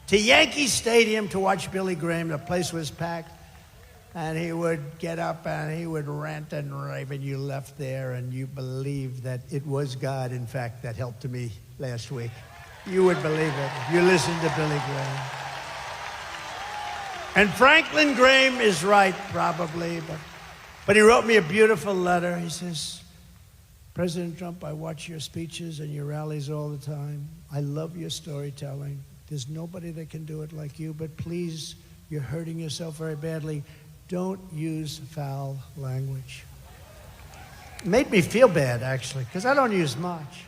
to Yankee Stadium to watch Billy Graham. The place was packed. And he would get up and he would rant and rave, and you left there and you believed that it was God, in fact, that helped me last week. You would believe it if you listened to Billy Graham. And Franklin Graham is right, probably, but he wrote me a beautiful letter. He says, President Trump, I watch your speeches and your rallies all the time. I love your storytelling. There's nobody that can do it like you, but please, you're hurting yourself very badly. Don't use foul language. It made me feel bad, actually, because I don't use much.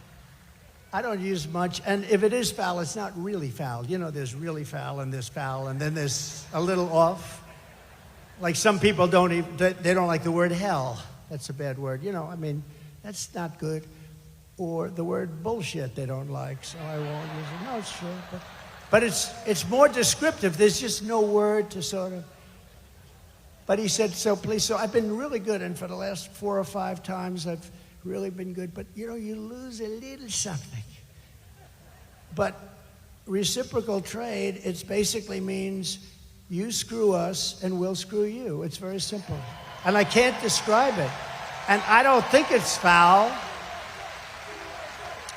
I don't use much, and if it is foul, it's not really foul. You know, there's really foul, and then there's a little off. Like some people they don't like the word hell. That's a bad word. You know, I mean, that's not good. Or the word bullshit they don't like, so I won't use it. No, it's true, but it's more descriptive. There's just no word to sort of. But he said, so please, so I've been really good, and for the last 4 or 5 times, I've really been good, but you know, you lose a little something. But reciprocal trade, it basically means you screw us and we'll screw you. It's very simple. And I can't describe it. And I don't think it's foul,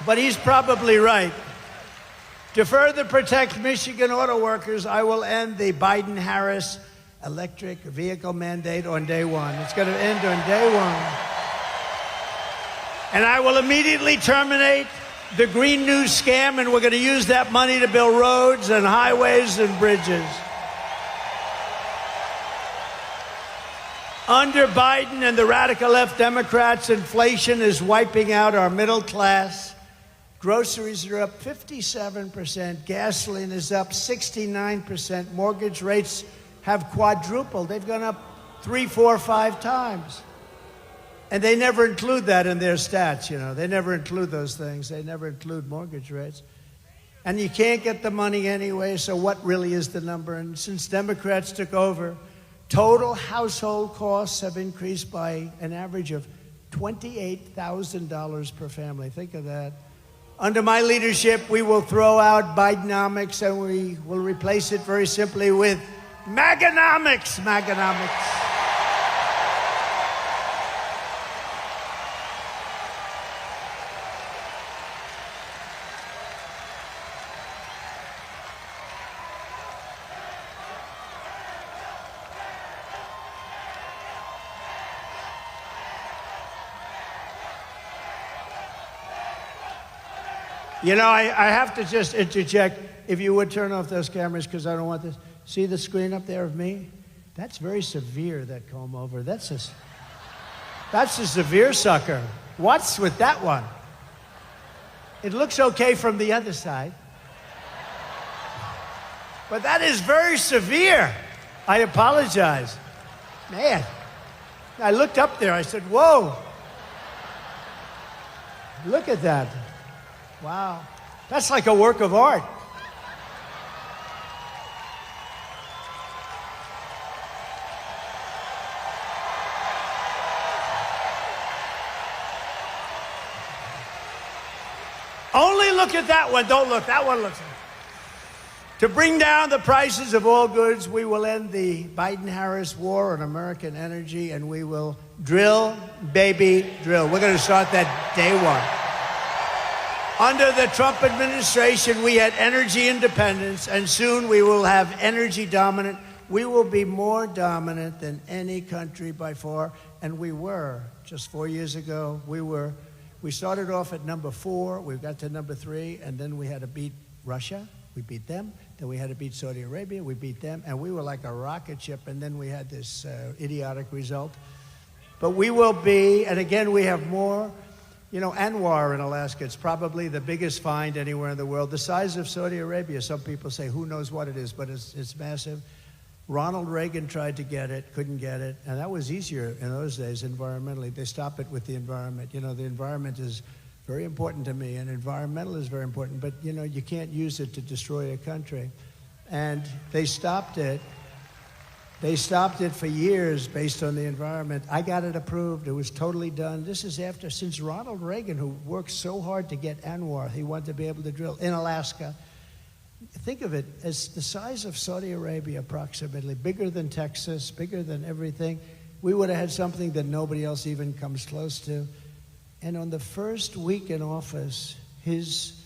but he's probably right. To further protect Michigan auto workers, I will end the Biden-Harris electric vehicle mandate on day one. It's going to end on day one. And I will immediately terminate the Green New scam, and we're going to use that money to build roads and highways and bridges. Under Biden and the radical left Democrats, inflation is wiping out our middle class. Groceries are up 57%. Gasoline is up 69%. Mortgage rates have quadrupled. They've gone up 3, 4, 5 times. And they never include that in their stats, you know. They never include those things. They never include mortgage rates. And you can't get the money anyway, so what really is the number? And since Democrats took over, total household costs have increased by an average of $28,000 per family. Think of that. Under my leadership, we will throw out Bidenomics, and we will replace it very simply with Maganomics. You know, I have to just interject. If you would turn off those cameras, because I don't want this. See the screen up there of me? That's very severe, that comb over. That's a severe sucker. What's with that one? It looks okay from the other side. But that is very severe. I apologize. Man, I looked up there. I said, whoa. Look at that. Wow. That's like a work of art. Only look at that one. Don't look. That one looks. To bring down the prices of all goods, we will end the Biden-Harris war on American energy, and we will drill, baby, drill. We're going to start that day one. Under the Trump administration, we had energy independence, and soon we will have energy dominant. We will be more dominant than any country by far, and we were. Just 4 years ago, we started off at number 4, we got to number 3, and then we had to beat Russia. We beat them. Then we had to beat Saudi Arabia. We beat them. And we were like a rocket ship, and then we had this idiotic result. But we will be, and again, we have more. You know, Anwar in Alaska, it's probably the biggest find anywhere in the world. The size of Saudi Arabia, some people say, who knows what it is, but it's massive. Ronald Reagan tried to get it, couldn't get it, and that was easier in those days environmentally. They stop it with the environment. You know, the environment is very important to me, and environmental is very important, but you know, you can't use it to destroy a country. And they stopped it. They stopped it for years based on the environment. I got it approved. It was totally done. This is since Ronald Reagan, who worked so hard to get Anwar, he wanted to be able to drill in Alaska. think of it as the size of Saudi Arabia approximately, bigger than Texas, bigger than everything. We would have had something that nobody else even comes close to. And on the first week in office, his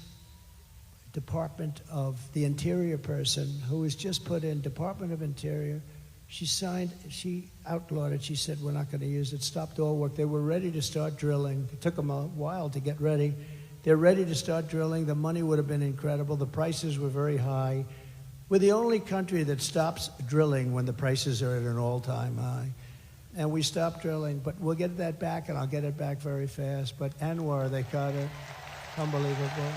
Department of the Interior person, who was just put in Department of Interior, she outlawed it. She said, we're not going to use it, stopped all work. They were ready to start drilling. It took them a while to get ready. They're ready to start drilling. The money would have been incredible. The prices were very high. We're the only country that stops drilling when the prices are at an all-time high. And we stopped drilling, but we'll get that back, and I'll get it back very fast. But Anwar, they cut it. Unbelievable.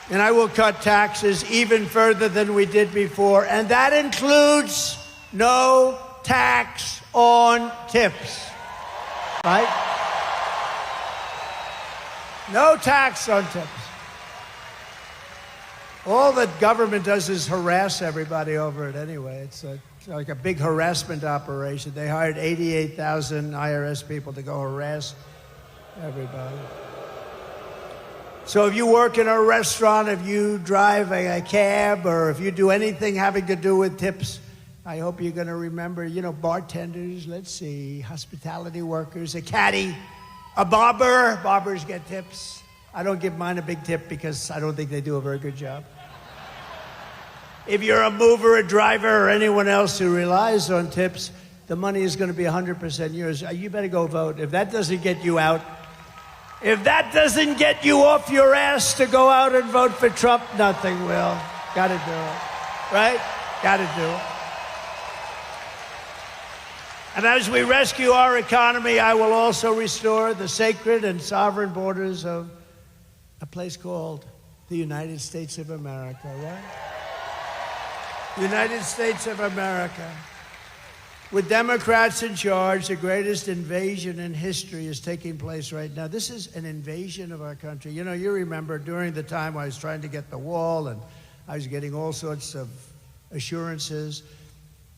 And I will cut taxes even further than we did before, and that includes no tax on tips, right? No tax on tips. All that government does is harass everybody over it anyway. It's like a big harassment operation. They hired 88,000 IRS people to go harass everybody. So if you work in a restaurant, if you drive a cab, or if you do anything having to do with tips, I hope you're going to remember, bartenders, let's see, hospitality workers, a caddy, a barber. Barbers get tips. I don't give mine a big tip because I don't think they do a very good job. If you're a mover, a driver, or anyone else who relies on tips, the money is going to be 100% yours. You better go vote. If that doesn't get you out, if that doesn't get you off your ass to go out and vote for Trump, nothing will. Got to do it. Right? Got to do it. And as we rescue our economy, I will also restore the sacred and sovereign borders of a place called the United States of America, right? United States of America. With Democrats in charge, the greatest invasion in history is taking place right now. This is an invasion of our country. You remember during the time I was trying to get the wall, and I was getting all sorts of assurances,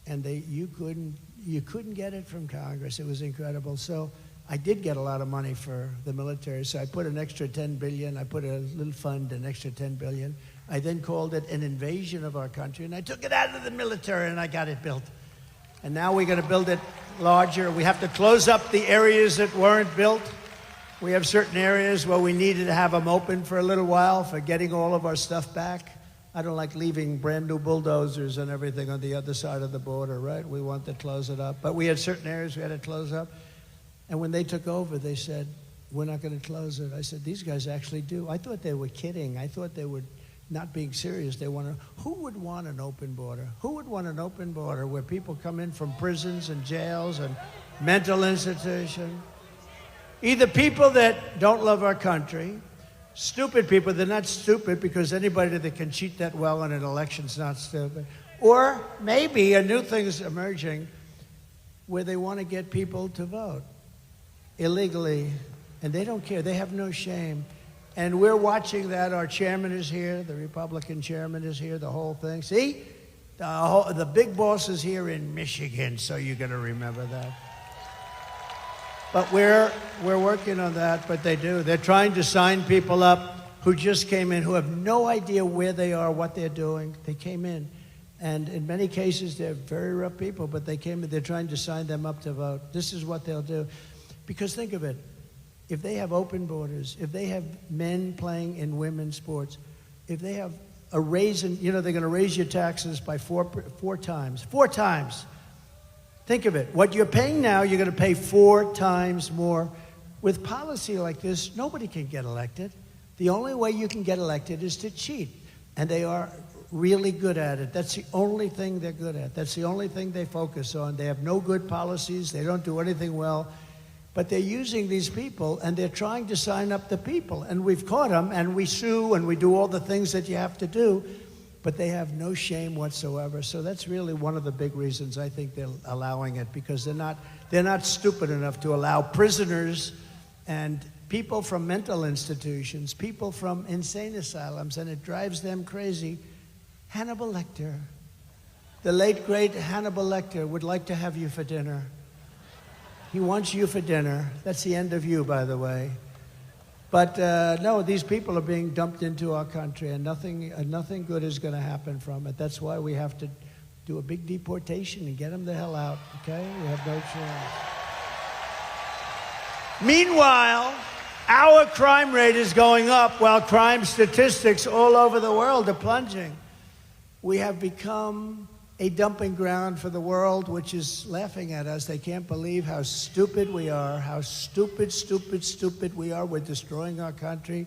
and you couldn't get it from Congress. It was incredible. So I did get a lot of money for the military. So I put an extra $10 billion. I put a little fund, an extra $10 billion. I then called it an invasion of our country, and I took it out of the military, and I got it built. And now we're going to build it larger. We have to close up the areas that weren't built. We have certain areas where we needed to have them open for a little while for getting all of our stuff back. I don't like leaving brand new bulldozers and everything on the other side of the border, right? We want to close it up. But we had certain areas we had to close up. And when they took over, they said, we're not going to close it. I said, these guys actually do. I thought they were kidding. I thought they were not being serious. Who would want an open border? Who would want an open border where people come in from prisons and jails and mental institutions? Either people that don't love our country, stupid people. They're not stupid because anybody that can cheat that well in an election's not stupid. Or maybe a new thing is emerging where they want to get people to vote illegally, and they don't care. They have no shame. And we're watching that. Our chairman is here. The Republican chairman is here, the whole thing. See? The big boss is here in Michigan, so you're going to remember that. But we're working on that, but they do. They're trying to sign people up who just came in, who have no idea where they are, what they're doing. They came in. And in many cases, they're very rough people, but they came in. They're trying to sign them up to vote. This is what they'll do. Because think of it. If they have open borders, if they have men playing in women's sports, if they have a raise in, they're going to raise your taxes by four times. 4 times. Think of it. What you're paying now, you're going to pay 4 times more. With policy like this, nobody can get elected. The only way you can get elected is to cheat. And they are really good at it. That's the only thing they're good at. That's the only thing they focus on. They have no good policies. They don't do anything well. But they're using these people, and they're trying to sign up the people. And we've caught them, and we sue, and we do all the things that you have to do. But they have no shame whatsoever. So that's really one of the big reasons I think they're allowing it, because they're not stupid enough to allow prisoners and people from mental institutions, people from insane asylums, and it drives them crazy. Hannibal Lecter, the late, great Hannibal Lecter, would like to have you for dinner. He wants you for dinner. That's the end of you, by the way. But no, these people are being dumped into our country, and nothing good is going to happen from it. That's why we have to do a big deportation and get them the hell out, okay? We have no chance. Meanwhile, our crime rate is going up while crime statistics all over the world are plunging. We have become a dumping ground for the world, which is laughing at us. They can't believe how stupid we are, how stupid we are. We're destroying our country.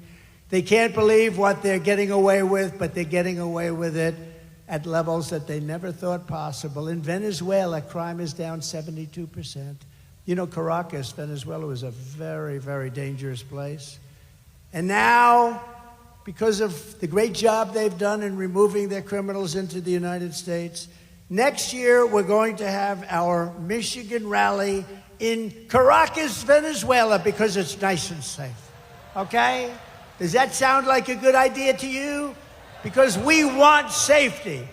They can't believe what they're getting away with, but they're getting away with it at levels that they never thought possible. In Venezuela, crime is down 72%. You know, Caracas, Venezuela, was a very, very dangerous place. And now, because of the great job they've done in removing their criminals into the United States, next year we're going to have our Michigan rally in Caracas, Venezuela, because it's nice and safe. Okay? Does that sound like a good idea to you? Because we want safety.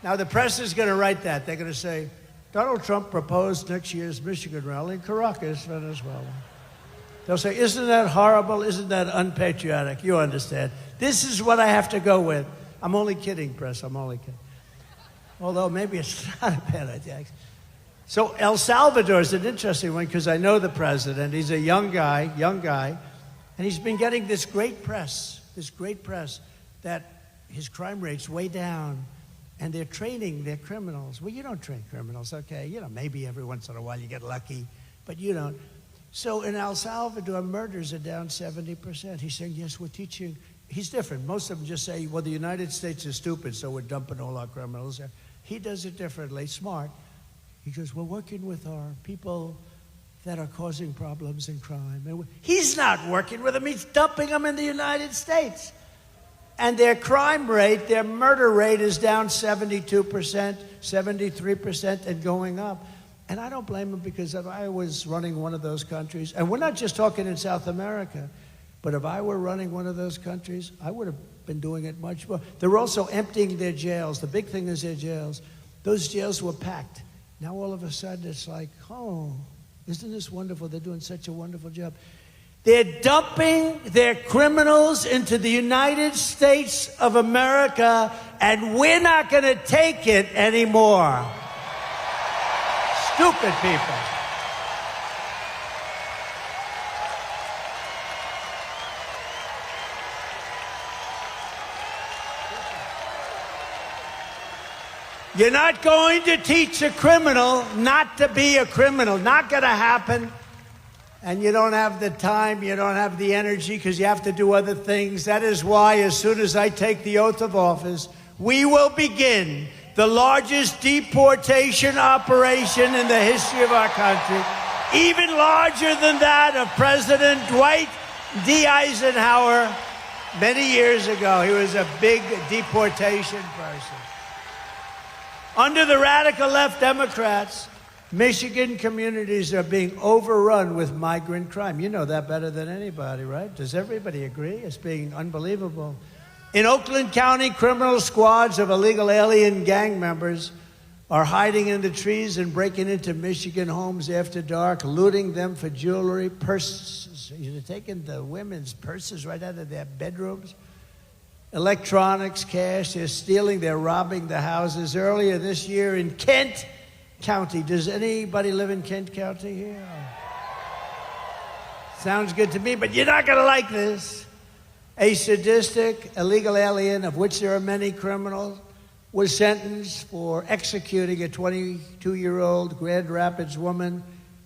Now, the press is going to write that. They're going to say, Donald Trump proposed next year's Michigan rally in Caracas, Venezuela. They'll say, isn't that horrible? Isn't that unpatriotic? You understand. This is what I have to go with. I'm only kidding, press. I'm only kidding. Although maybe it's not a bad idea. So El Salvador is an interesting one because I know the president. He's a young guy, and he's been getting this great press that his crime rate's way down. And they're training their criminals. Well, you don't train criminals, okay? You know, maybe every once in a while you get lucky, but you don't. So in El Salvador, murders are down 70%. He's saying, yes, we're teaching. He's different. Most of them just say, well, the United States is stupid, so we're dumping all our criminals there. He does it differently, smart. He goes, we're working with our people that are causing problems and crime. And he's not working with them. He's dumping them in the United States. And their crime rate, their murder rate is down 72%, 73%, and going up. And I don't blame them because if I was running one of those countries, and we're not just talking in South America, but if I were running one of those countries, I would have been doing it much more. They're also emptying their jails. The big thing is their jails. Those jails were packed. Now all of a sudden it's like, oh, isn't this wonderful? They're doing such a wonderful job. They're dumping their criminals into the United States of America, and we're not going to take it anymore. Stupid people. You're not going to teach a criminal not to be a criminal. Not going to happen. And you don't have the time, you don't have the energy because you have to do other things. That is why as soon as I take the oath of office, we will begin the largest deportation operation in the history of our country, even larger than that of President Dwight D. Eisenhower many years ago. He was a big deportation person. Under the radical left Democrats, Michigan communities are being overrun with migrant crime. You know that better than anybody, right? Does everybody agree? It's being unbelievable. In Oakland County, criminal squads of illegal alien gang members are hiding in the trees and breaking into Michigan homes after dark, looting them for jewelry, purses. They're taking the women's purses right out of their bedrooms. Electronics, cash, they're stealing, they're robbing the houses. Earlier this year in Kent County. Does anybody live in Kent County here? Sounds good to me, but you're not going to like this. A sadistic illegal alien, of which there are many criminals, was sentenced for executing a 22-year-old Grand Rapids woman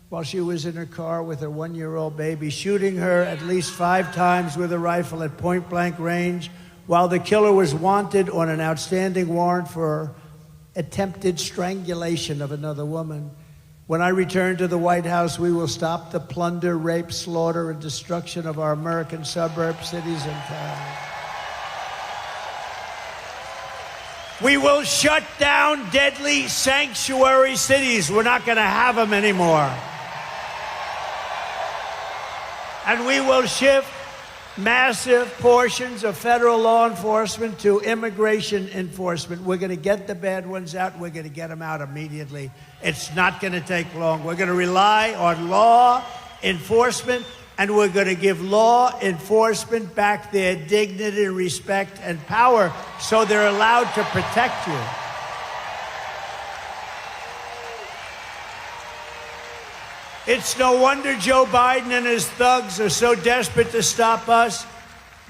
while she was in her car with her 1-year-old baby, shooting her at least 5 times with a rifle at point-blank range, while the killer was wanted on an outstanding warrant for attempted strangulation of another woman. When I return to the White House, we will stop the plunder, rape, slaughter, and destruction of our American suburbs, cities, and towns. We will shut down deadly sanctuary cities. We're not going to have them anymore. And we will shift massive portions of federal law enforcement to immigration enforcement. We're going to get the bad ones out. We're going to get them out immediately. It's not going to take long. We're going to rely on law enforcement and we're going to give law enforcement back their dignity, respect, and power so they're allowed to protect you. It's no wonder Joe Biden and his thugs are so desperate to stop us.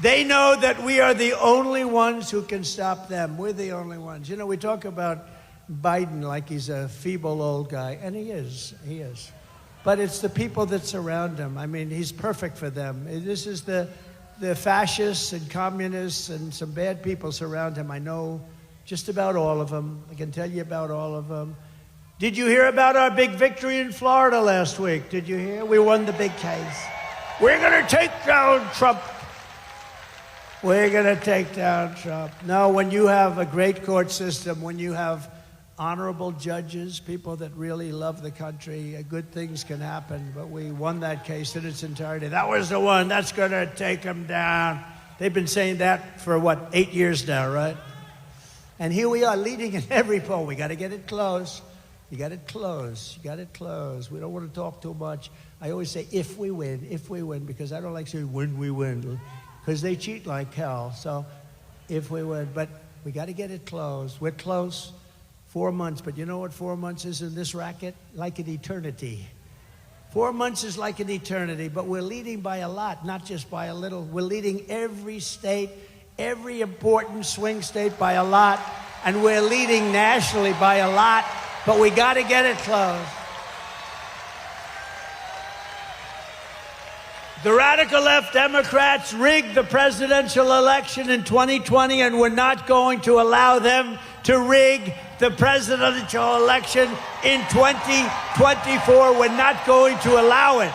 They know that we are the only ones who can stop them. We're the only ones. You know, we talk about Biden like he's a feeble old guy, and he is. But it's the people that surround him. I mean, he's perfect for them. This is the fascists and communists and some bad people surround him. I know just about all of them. I can tell you about all of them. Did you hear about our big victory in Florida last week? Did you hear? We won the big case. We're going to take down Trump. We're going to take down Trump. No, when you have a great court system, when you have honorable judges, people that really love the country, good things can happen. But we won that case in its entirety. That was the one. That's going to take them down. They've been saying that for, 8 years now, right? And here we are leading in every poll. We got to get it close. You got it close. You got it close. We don't want to talk too much. I always say, if we win, because I don't like saying when we win, because they cheat like hell. So if we win, but we got to get it close. We're close. 4 months, but you know what 4 months is in this racket? Like an eternity. 4 months is like an eternity, but we're leading by a lot, not just by a little. We're leading every state, every important swing state by a lot, and we're leading nationally by a lot, but we got to get it close. The radical left Democrats rigged the presidential election in 2020, and we're not going to allow them to rig the presidential election in 2024. We're not going to allow it.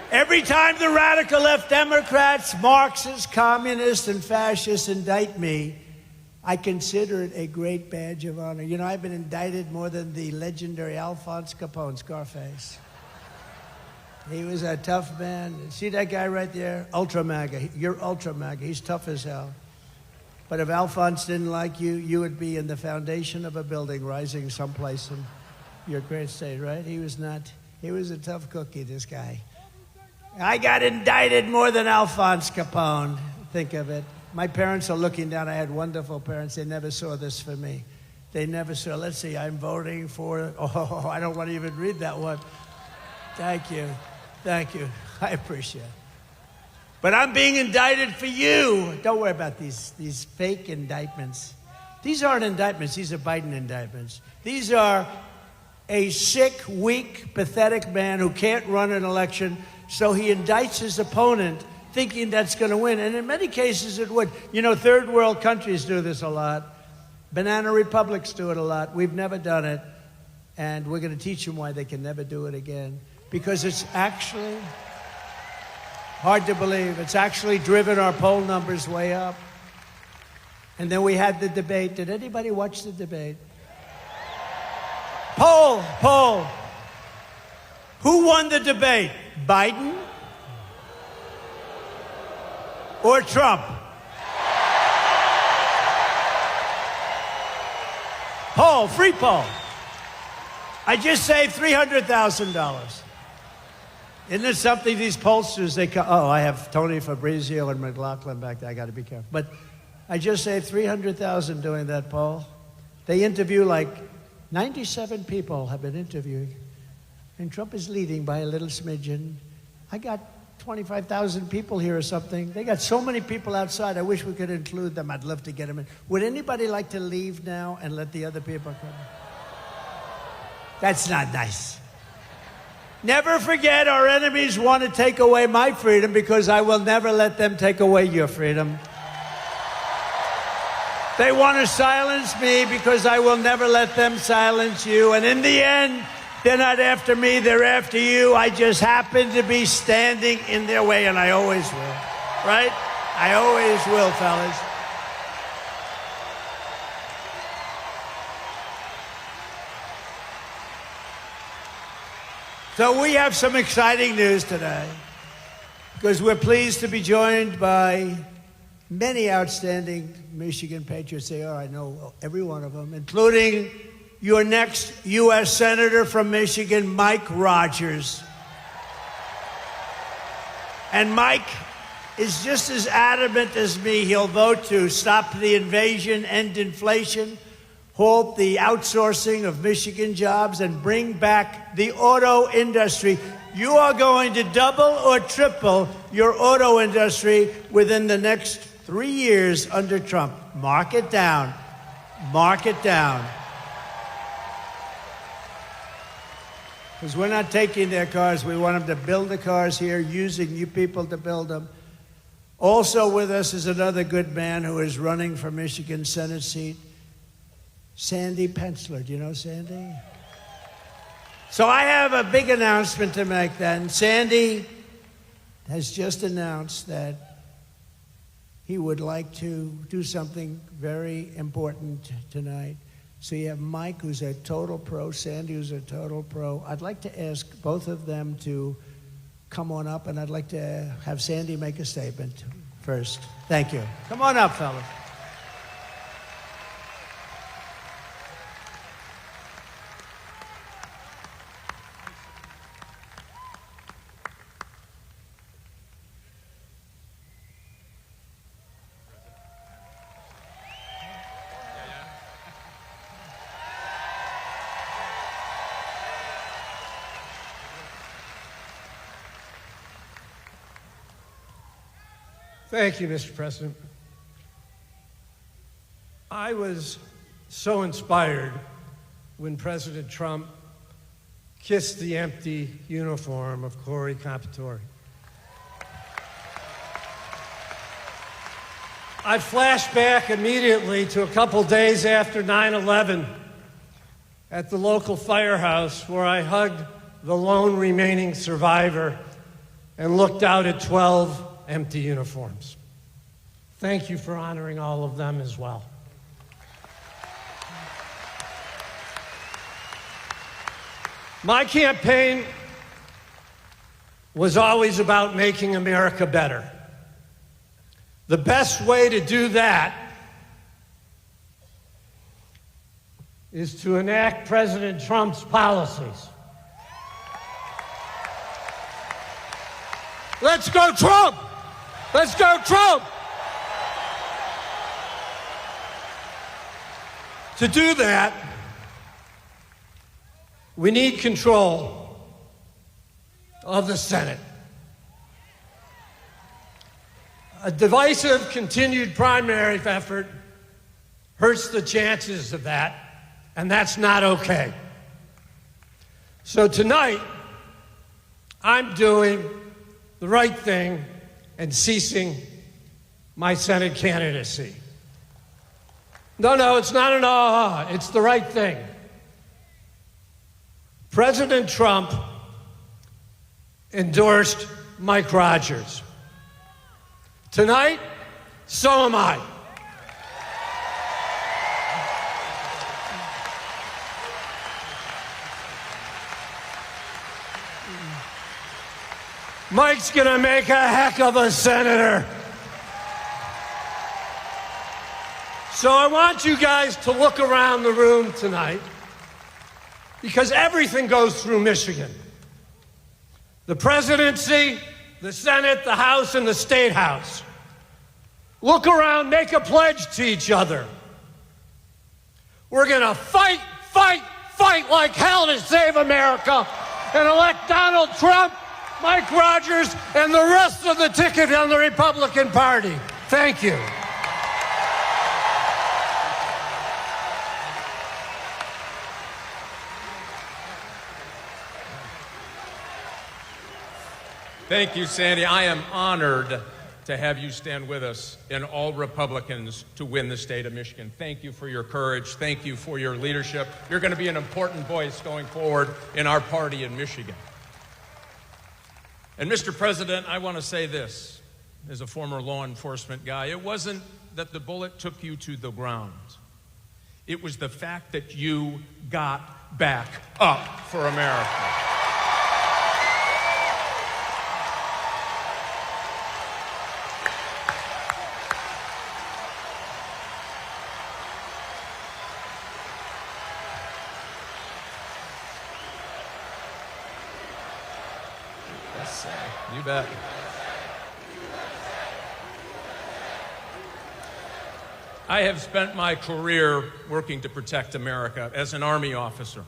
Every time the radical left Democrats, Marxists, communists, and fascists indict me, I consider it a great badge of honor. You know, I've been indicted more than the legendary Alphonse Capone, Scarface. He was a tough man. See that guy right there? Ultra MAGA. You're Ultra MAGA. He's tough as hell. But if Alphonse didn't like you, you would be in the foundation of a building rising someplace in your great state, right? He was a tough cookie, this guy. I got indicted more than Alphonse Capone. Think of it. My parents are looking down. I had wonderful parents. They never saw this for me. They never saw. Let's see. I'm voting for. Oh, I don't want to even read that one. Thank you. Thank you. I appreciate it. But I'm being indicted for you. Don't worry about these fake indictments. These aren't indictments. These are Biden indictments. These are a sick, weak, pathetic man who can't run an election. So he indicts his opponent thinking that's going to win. And in many cases it would. You know, third world countries do this a lot. Banana republics do it a lot. We've never done it. And we're going to teach them why they can never do it again. Because it's actually hard to believe. It's actually driven our poll numbers way up. And then we had the debate. Did anybody watch the debate? Poll. Who won the debate? Biden or Trump? Poll, free poll. I just saved $300,000. Isn't it something these pollsters, I have Tony Fabrizio and McLaughlin back there. I got to be careful. But I just saved $300,000 doing that poll. They interview 97 people have been interviewed. And Trump is leading by a little smidgen. I got 25,000 people here or something. They got so many people outside. I wish we could include them. I'd love to get them in. Would anybody like to leave now and let the other people come? That's not nice. Never forget, our enemies want to take away my freedom because I will never let them take away your freedom. They want to silence me because I will never let them silence you. And in the end, they're not after me, they're after you. I just happen to be standing in their way, and I always will. Right? I always will, fellas. So we have some exciting news today because we're pleased to be joined by many outstanding Michigan patriots. They are, I know every one of them, including your next U.S. Senator from Michigan, Mike Rogers. And Mike is just as adamant as me. He'll vote to stop the invasion, end inflation, halt the outsourcing of Michigan jobs, and bring back the auto industry. You are going to double or triple your auto industry within the next 3 years under Trump. Mark it down. Mark it down. Because we're not taking their cars. We want them to build the cars here, using you people to build them. Also with us is another good man who is running for Michigan Senate seat, Sandy Pensler. Do you know Sandy? So I have a big announcement to make then. Sandy has just announced that he would like to do something very important tonight. So you have Mike, who's a total pro, Sandy, who's a total pro. I'd like to ask both of them to come on up, and I'd like to have Sandy make a statement first. Thank you. Come on up, fellas. Thank you, Mr. President. I was so inspired when President Trump kissed the empty uniform of Corey Compatore. I flashed back immediately to a couple days after 9/11 at the local firehouse where I hugged the lone remaining survivor and looked out at 12 empty uniforms. Thank you for honoring all of them as well. My campaign was always about making America better. The best way to do that is to enact President Trump's policies. Let's go, Trump! Let's go, Trump! To do that, we need control of the Senate. A divisive, continued primary effort hurts the chances of that, and that's not okay. So tonight, I'm doing the right thing and ceasing my Senate candidacy. No, it's not an aha, it's the right thing. President Trump endorsed Mike Rogers. Tonight, so am I. Mike's gonna make a heck of a senator. So I want you guys to look around the room tonight, because everything goes through Michigan. The presidency, the Senate, the House, and the State House. Look around, make a pledge to each other. We're gonna fight, fight, fight like hell to save America and elect Donald Trump, Mike Rogers, and the rest of the ticket on the Republican Party. Thank you. Thank you, Sandy. I am honored to have you stand with us and all Republicans to win the state of Michigan. Thank you for your courage. Thank you for your leadership. You're going to be an important voice going forward in our party in Michigan. And Mr. President, I want to say this, as a former law enforcement guy, it wasn't that the bullet took you to the ground. It was the fact that you got back up for America. bet. I have spent my career working to protect America as an Army officer,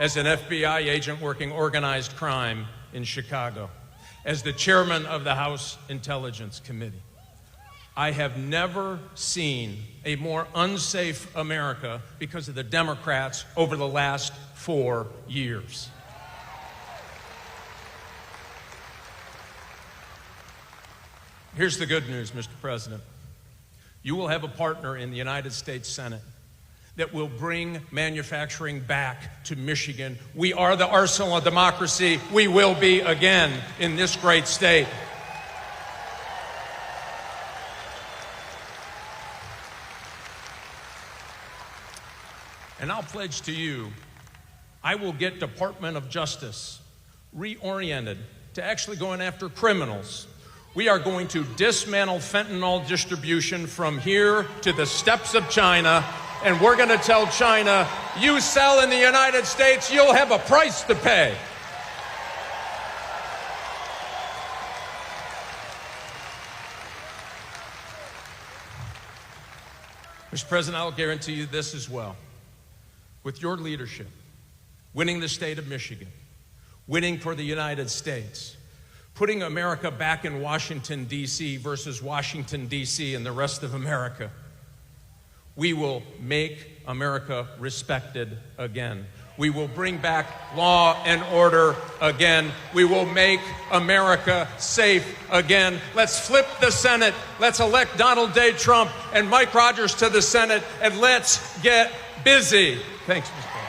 as an FBI agent working organized crime in Chicago, as the chairman of the House Intelligence Committee. I have never seen a more unsafe America because of the Democrats over the last 4 years. Here's the good news, Mr. President. You will have a partner in the United States Senate that will bring manufacturing back to Michigan. We are the arsenal of democracy. We will be again in this great state. And I'll pledge to you, I will get Department of Justice reoriented to actually going after criminals. We are going to dismantle fentanyl distribution from here to the steppes of China, and we're going to tell China, you sell in the United States, you'll have a price to pay. Mr. President, I'll guarantee you this as well. With your leadership, winning the state of Michigan, winning for the United States, putting America back in Washington, D.C. versus Washington, D.C. and the rest of America, we will make America respected again. We will bring back law and order again. We will make America safe again. Let's flip the Senate. Let's elect Donald J. Trump and Mike Rogers to the Senate, and let's get busy. Thanks, Mr. President.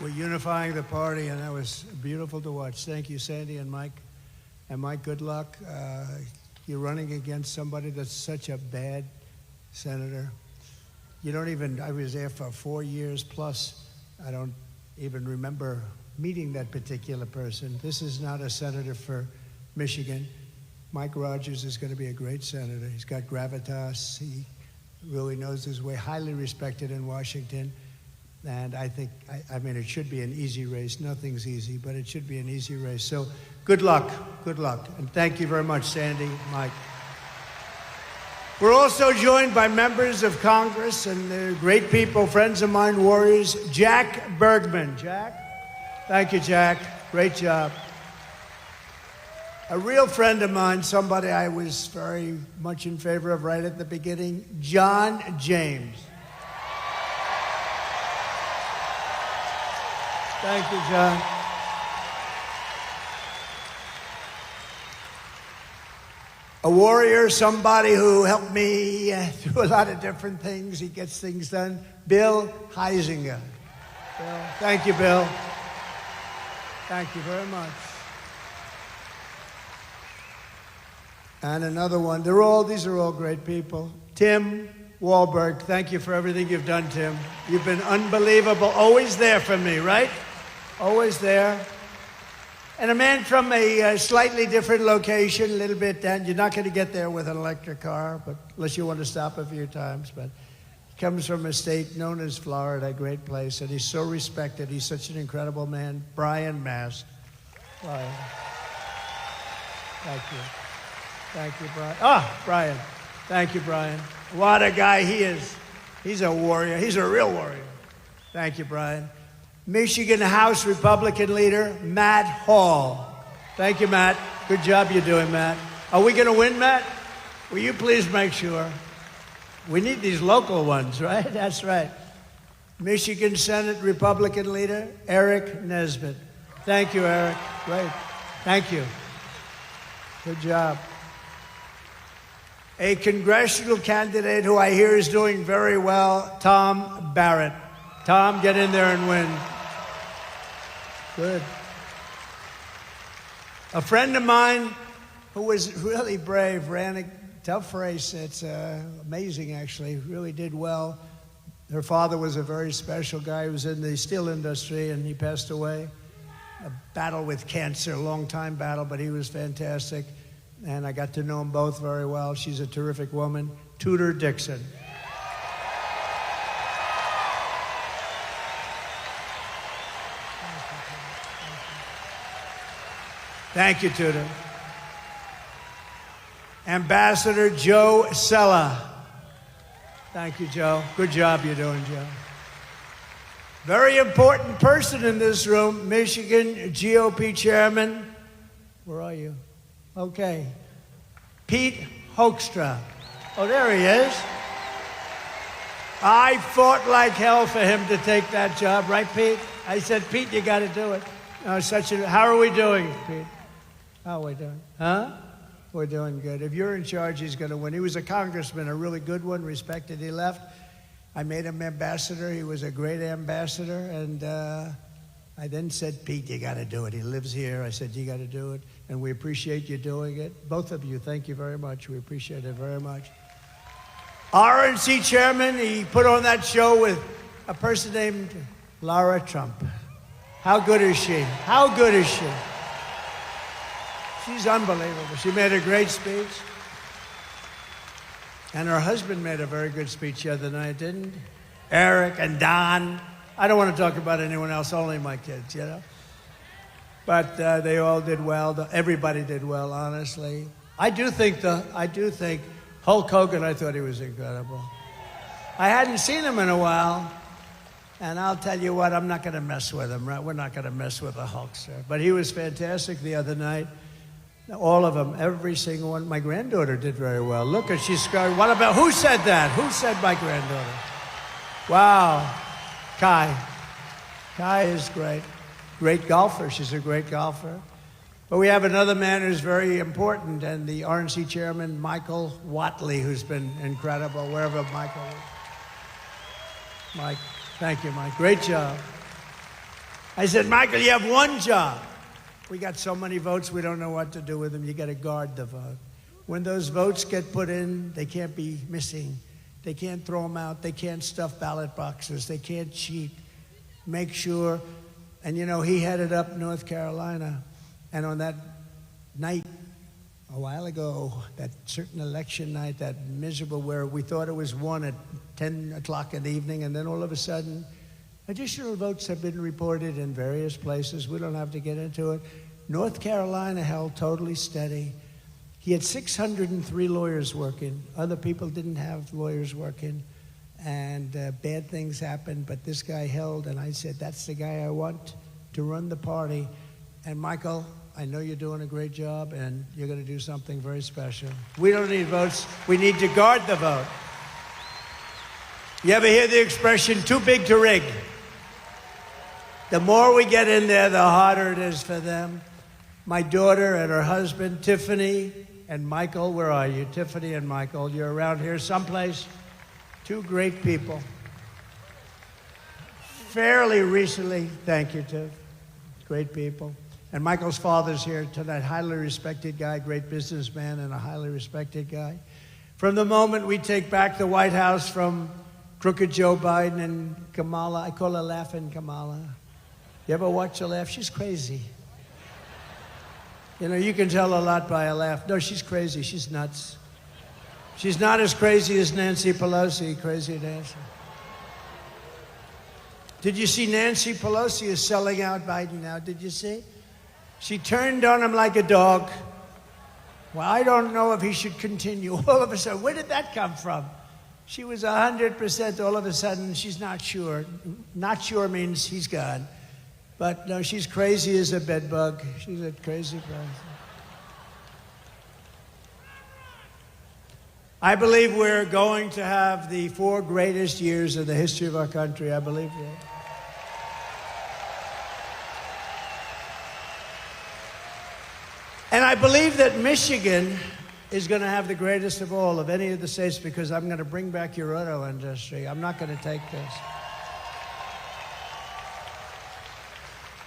We're unifying the party, and that was beautiful to watch. Thank you, Sandy and Mike. And Mike, good luck. You're running against somebody that's such a bad senator. You don't even, I was there for 4 years plus. I don't even remember meeting that particular person. This is not a senator for Michigan. Mike Rogers is going to be a great senator. He's got gravitas. He really knows his way, highly respected in Washington. And I think, I mean, it should be an easy race. Nothing's easy, but it should be an easy race. So good luck, good luck. And thank you very much, Sandy, Mike. We're also joined by members of Congress and they're great people, friends of mine, warriors. Jack Bergman. Jack? Thank you, Jack. Great job. A real friend of mine, somebody I was very much in favor of right at the beginning, John James. Thank you, John. A warrior, somebody who helped me through a lot of different things. He gets things done. Bill Heisinger. Bill, thank you, Bill. Thank you very much. And another one. These are all great people. Tim Wahlberg, thank you for everything you've done, Tim. You've been unbelievable. Always there for me, right? Always there. And a man from a slightly different location, a little bit down. You're not going to get there with an electric car, but unless you want to stop a few times. But he comes from a state known as Florida, a great place, and he's so respected. He's such an incredible man. Brian Mast. Brian. Thank you. Thank you, Brian. Brian. Thank you, Brian. What a guy he is. He's a warrior. He's a real warrior. Thank you, Brian. Michigan House Republican leader, Matt Hall. Thank you, Matt. Good job you're doing, Matt. Are we going to win, Matt? Will you please make sure? We need these local ones, right? That's right. Michigan Senate Republican leader, Eric Nesbitt. Thank you, Eric. Great. Thank you. Good job. A congressional candidate who I hear is doing very well, Tom Barrett. Tom, get in there and win. Good. A friend of mine who was really brave, ran a tough race. It's amazing, actually. Really did well. Her father was a very special guy who was in the steel industry, and he passed away. A battle with cancer, a long time battle, but he was fantastic. and I got to know them both very well. She's a terrific woman, Tudor Dixon. Thank you, Tudor. Ambassador Joe Sella. Thank you, Joe. Good job you're doing, Joe. Very important person in this room, Michigan GOP Chairman. Where are you? Okay. Pete Hoekstra. Oh, there he is. I fought like hell for him to take that job, right, Pete? I said, Pete, you got to do it. How are we doing, Pete? How are we doing? Huh? We're doing good. If you're in charge, he's going to win. He was a congressman, a really good one, respected. He left. I made him ambassador. He was a great ambassador. And I then said, Pete, you got to do it. He lives here. I said, you got to do it. And we appreciate you doing it. Both of you, thank you very much. We appreciate it very much. RNC chairman, he put on that show with a person named Lara Trump. How good is she? How good is she? She's unbelievable. She made a great speech. And her husband made a very good speech the other night, didn't he? Eric and Don. I don't want to talk about anyone else, only my kids, you know. But they all did well. Everybody did well, honestly. I do think Hulk Hogan, I thought he was incredible. I hadn't seen him in a while. And I'll tell you what, I'm not going to mess with him, right? We're not going to mess with the Hulkster. But he was fantastic the other night. All of them, every single one. My granddaughter did very well. Look, she's scarred. What about, who said that? Who said my granddaughter? Wow. Kai. Kai is great. Great golfer. She's a great golfer. But we have another man who's very important, and the RNC chairman, Michael Watley, who's been incredible, wherever Michael is. Mike. Thank you, Mike. Great job. I said, Michael, you have one job. We got so many votes, we don't know what to do with them. You got to guard the vote. When those votes get put in, they can't be missing. They can't throw them out. They can't stuff ballot boxes. They can't cheat. Make sure. And, you know, he headed up North Carolina. And on that night, a while ago, that certain election night, that miserable where we thought it was won at 10 o'clock in the evening, and then all of a sudden, additional votes have been reported in various places. We don't have to get into it. North Carolina held totally steady. He had 603 lawyers working. Other people didn't have lawyers working. And bad things happened, but this guy held, and I said, that's the guy I want to run the party. And Michael, I know you're doing a great job, and you're going to do something very special. We don't need votes. We need to guard the vote. You ever hear the expression, too big to rig? The more we get in there, the harder it is for them. My daughter and her husband, Tiffany and Michael, where are you? Tiffany and Michael, you're around here someplace. Two great people. Fairly recently, thank you, Tiff. Great people. And Michael's father's here tonight, highly respected guy, great businessman, and a highly respected guy. From the moment we take back the White House from crooked Joe Biden and Kamala, I call her Laughing Kamala. You ever watch her laugh? She's crazy. You know, you can tell a lot by a laugh. No, she's crazy. She's nuts. She's not as crazy as Nancy Pelosi. Crazy Nancy. Did you see Nancy Pelosi is selling out Biden now? Did you see? She turned on him like a dog. Well, I don't know if he should continue. All of a sudden, where did that come from? She was 100%. All of a sudden, she's not sure. Not sure means he's gone. But no, she's crazy as a bedbug. She's a crazy person. I believe we're going to have the 4 greatest years of the history of our country. I believe that. And I believe that Michigan is going to have the greatest of all of any of the states, because I'm going to bring back your auto industry. I'm not going to take this.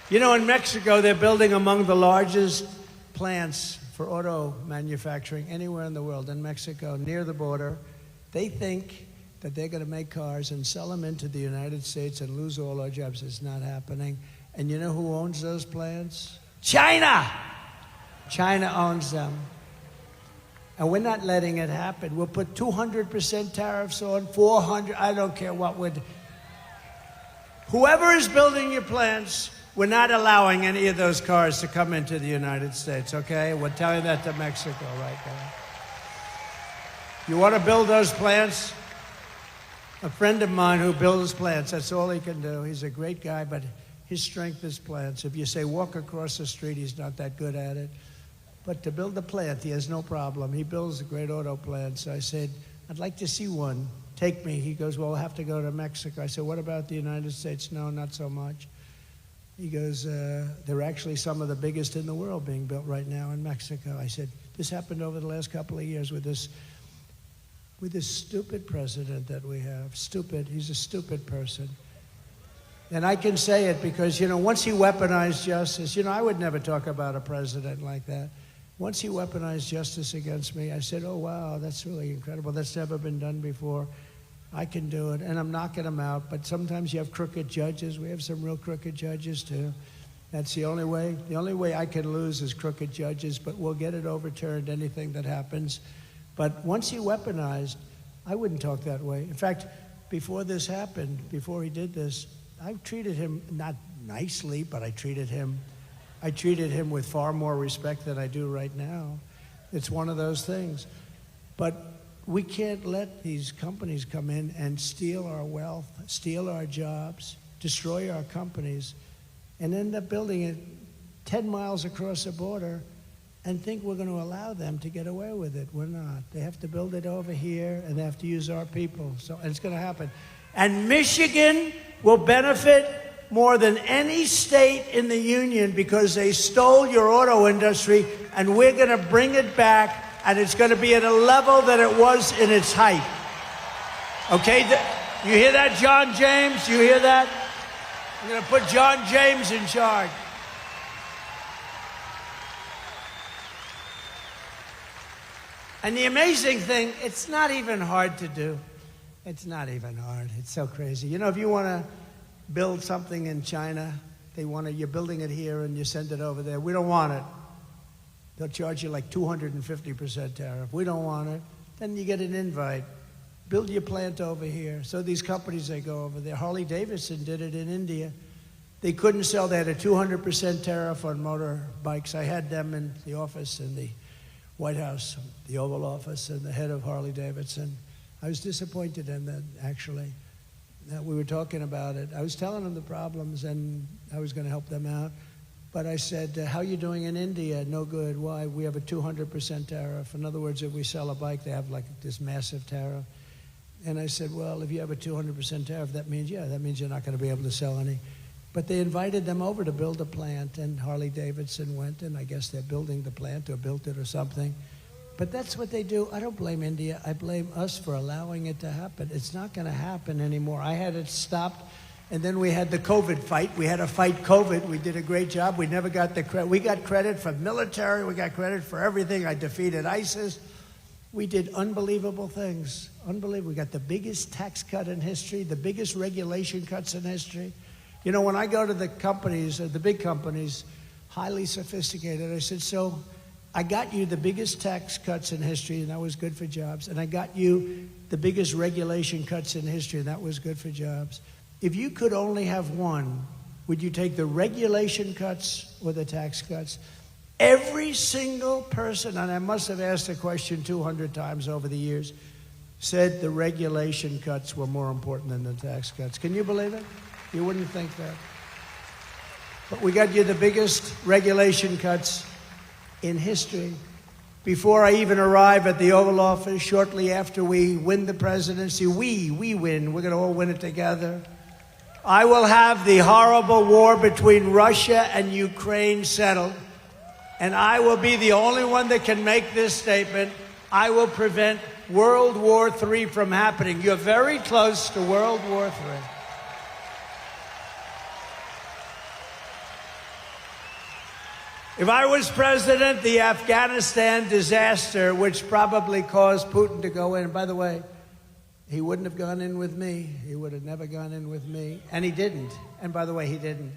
You know, in Mexico, they're building among the largest plants for auto manufacturing anywhere in the world. In Mexico, near the border, they think that they're going to make cars and sell them into the United States and lose all our jobs. It's not happening. And you know who owns those plants? China! China owns them. And we're not letting it happen. We'll put 200% tariffs on, 400, I don't care what would. Whoever is building your plants, we're not allowing any of those cars to come into the United States, okay? We're telling that to Mexico right now. You want to build those plants? A friend of mine who builds plants, that's all he can do. He's a great guy, but his strength is plants. If you say walk across the street, he's not that good at it. But to build a plant, he has no problem. He builds great auto plants. So I said, I'd like to see one. Take me. He goes, well, we'll have to go to Mexico. I said, what about the United States? No, not so much. He goes, there are actually some of the biggest in the world being built right now in Mexico. I said, this happened over the last couple of years with this stupid president that we have. Stupid. He's a stupid person. And I can say it because, once he weaponized justice, I would never talk about a president like that. Once he weaponized justice against me, I said, oh, wow, that's really incredible. That's never been done before. I can do it. And I'm knocking him out. But sometimes you have crooked judges. We have some real crooked judges, too. That's the only way. The only way I can lose is crooked judges, but we'll get it overturned, anything that happens. But once he weaponized, I wouldn't talk that way. In fact, before this happened, before he did this, I treated him not nicely, but I treated him with far more respect than I do right now. It's one of those things. But we can't let these companies come in and steal our wealth, steal our jobs, destroy our companies, and end up building it 10 miles across the border and think we're going to allow them to get away with it. We're not. They have to build it over here, and they have to use our people. So and it's going to happen. And Michigan will benefit more than any state in the union because they stole your auto industry, and we're going to bring it back, and it's going to be at a level that it was in its height. Okay? You hear that, John James? You hear that? I'm going to put John James in charge. And the amazing thing, it's not even hard to do. It's not even hard. It's so crazy. If you want to build something in China, you're building it here and you send it over there. We don't want it. They'll charge you like 250% tariff. We don't want it. Then you get an invite. Build your plant over here. So these companies, they go over there. Harley Davidson did it in India. They couldn't sell. They had a 200% tariff on motorbikes. I had them in the office in the White House, the Oval Office, and the head of Harley Davidson. I was disappointed in that, actually. We were talking about it. I was telling them the problems, and I was going to help them out. But I said, how are you doing in India? No good. Why? We have a 200% tariff. In other words, if we sell a bike, they have like this massive tariff. And I said, well, if you have a 200% tariff, that means you're not going to be able to sell any. But they invited them over to build a plant, and Harley Davidson went, and I guess they're building the plant or built it or something. But that's what they do. I don't blame India. I blame us for allowing it to happen. It's not going to happen anymore. I had it stopped, and then we had the COVID fight. We had to fight COVID. We did a great job. We never got the credit. We got credit for military. We got credit for everything. I defeated ISIS. We did unbelievable things. Unbelievable. We got the biggest tax cut in history, the biggest regulation cuts in history. When I go to the companies, the big companies, highly sophisticated, I said, so I got you the biggest tax cuts in history, and that was good for jobs. And I got you the biggest regulation cuts in history, and that was good for jobs. If you could only have one, would you take the regulation cuts or the tax cuts? Every single person, and I must have asked the question 200 times over the years, said the regulation cuts were more important than the tax cuts. Can you believe it? You wouldn't think that. But we got you the biggest regulation cuts in history. Before I even arrive at the Oval Office, shortly after we win the presidency, we win. We're going to all win it together. I will have the horrible war between Russia and Ukraine settled. And I will be the only one that can make this statement. I will prevent World War III from happening. You're very close to World War III. If I was president, the Afghanistan disaster, which probably caused Putin to go in, and by the way, he wouldn't have gone in with me. He would have never gone in with me. And he didn't. And by the way, he didn't.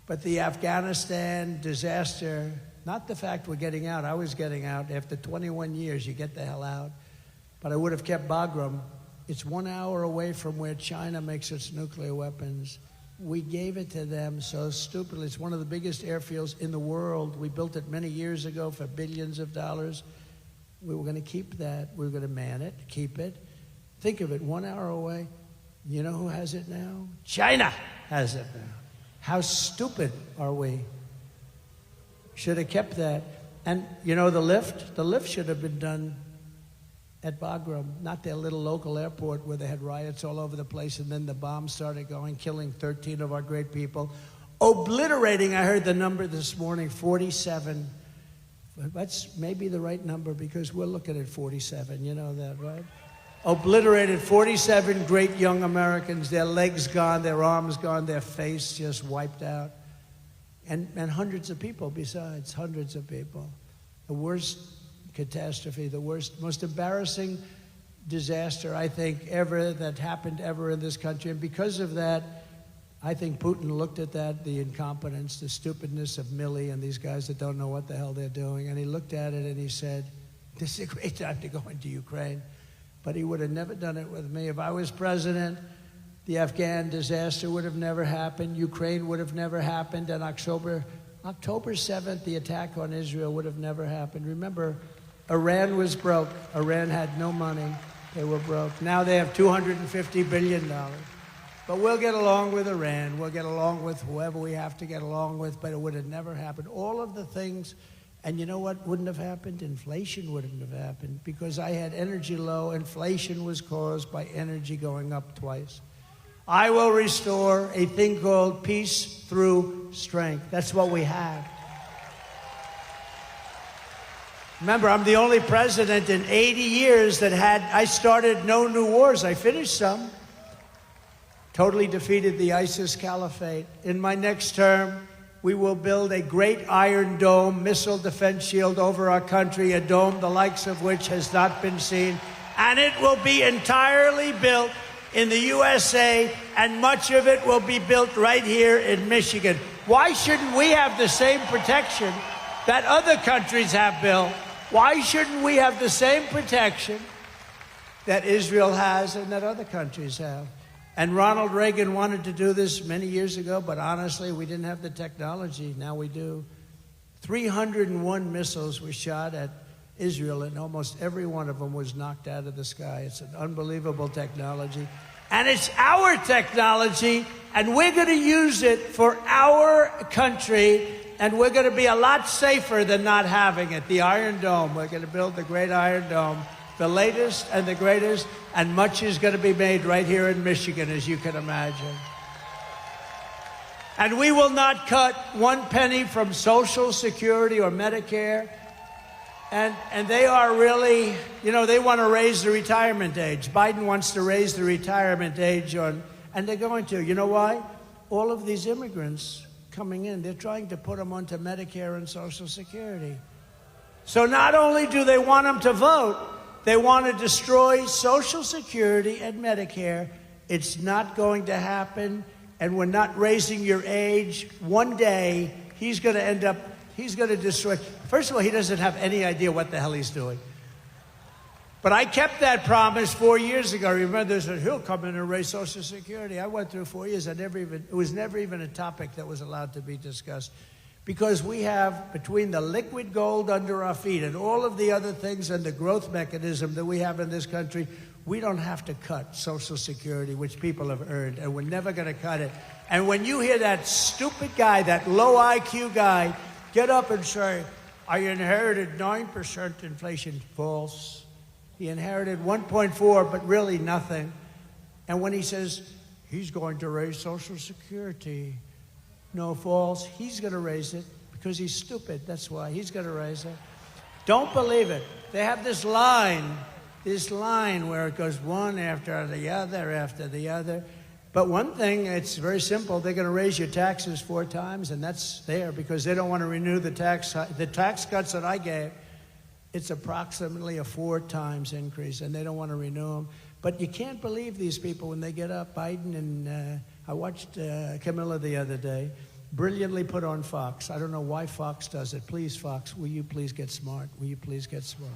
But the Afghanistan disaster Not the fact we're getting out. I was getting out. After 21 years, you get the hell out. But I would have kept Bagram. It's 1 hour away from where China makes its nuclear weapons. We gave it to them so stupidly. It's one of the biggest airfields in the world. We built it many years ago for billions of dollars. We were going to keep that. We were going to man it, keep it. Think of it, 1 hour away. You know who has it now? China has it now. How stupid are we? Should have kept that. And you know the lift? The lift should have been done at Bagram, not their little local airport where they had riots all over the place, and then the bombs started going, killing 13 of our great people, obliterating, I heard the number this morning, 47. That's maybe the right number because we're looking at 47, you know that, right? Obliterated 47 great young Americans, their legs gone, their arms gone, their face just wiped out. And hundreds of people besides, hundreds of people. The worst catastrophe, the worst, most embarrassing disaster, I think, ever that happened ever in this country. And because of that, I think Putin looked at that, the incompetence, the stupidness of Milley and these guys that don't know what the hell they're doing. And he looked at it and he said, this is a great time to go into Ukraine. But he would have never done it with me. If I was president, the Afghan disaster would have never happened. Ukraine would have never happened. And October 7th, the attack on Israel would have never happened. Remember, Iran was broke. Iran had no money. They were broke. Now they have $250 billion. But we'll get along with Iran. We'll get along with whoever we have to get along with, but it would have never happened. All of the things, and you know what wouldn't have happened? Inflation wouldn't have happened because I had energy low. Inflation was caused by energy going up twice. I will restore a thing called peace through strength. That's what we have. Remember, I'm the only president in 80 years that I started no new wars. I finished some. Totally defeated the ISIS caliphate. In my next term, we will build a great Iron Dome missile defense shield over our country, a dome the likes of which has not been seen. And it will be entirely built in the USA, and much of it will be built right here in Michigan. Why shouldn't we have the same protection that other countries have, Bill? Why shouldn't we have the same protection that Israel has and that other countries have? And Ronald Reagan wanted to do this many years ago, but honestly, we didn't have the technology. Now we do. 301 missiles were shot at Israel, and almost every one of them was knocked out of the sky. It's an unbelievable technology. And it's our technology, and we're going to use it for our country, and we're going to be a lot safer than not having it. The Iron Dome, we're going to build the great Iron Dome, the latest and the greatest, and much is going to be made right here in Michigan, as you can imagine. And we will not cut one penny from Social Security or Medicare. And they are really, you know, they want to raise the retirement age. Biden wants to raise the retirement age and they're going to. You know why? All of these immigrants coming in, they're trying to put them onto Medicare and Social Security. So not only do they want them to vote, they want to destroy Social Security and Medicare. It's not going to happen, and we're not raising your age. One day, he's going to destroy. First of all, he doesn't have any idea what the hell he's doing. But I kept that promise 4 years ago. Remember, they said, he'll come in and raise Social Security. I went through 4 years. It was never even a topic that was allowed to be discussed. Because we have, between the liquid gold under our feet and all of the other things and the growth mechanism that we have in this country, we don't have to cut Social Security, which people have earned, and we're never going to cut it. And when you hear that stupid guy, that low IQ guy, get up and say, I inherited 9% inflation. False. He inherited 1.4, but really nothing. And when he says, he's going to raise Social Security, no, false. He's going to raise it because he's stupid. That's why he's going to raise it. Don't believe it. They have this line where it goes one after the other. But one thing, it's very simple. They're going to raise your taxes 4 times, and that's there because they don't want to renew the tax cuts that I gave. It's approximately a 4 times increase, and they don't want to renew them. But you can't believe these people when they get up. Biden and I watched Camilla the other day. brilliantly put on Fox. I don't know why Fox does it. Please, Fox, will you please get smart? Will you please get smart?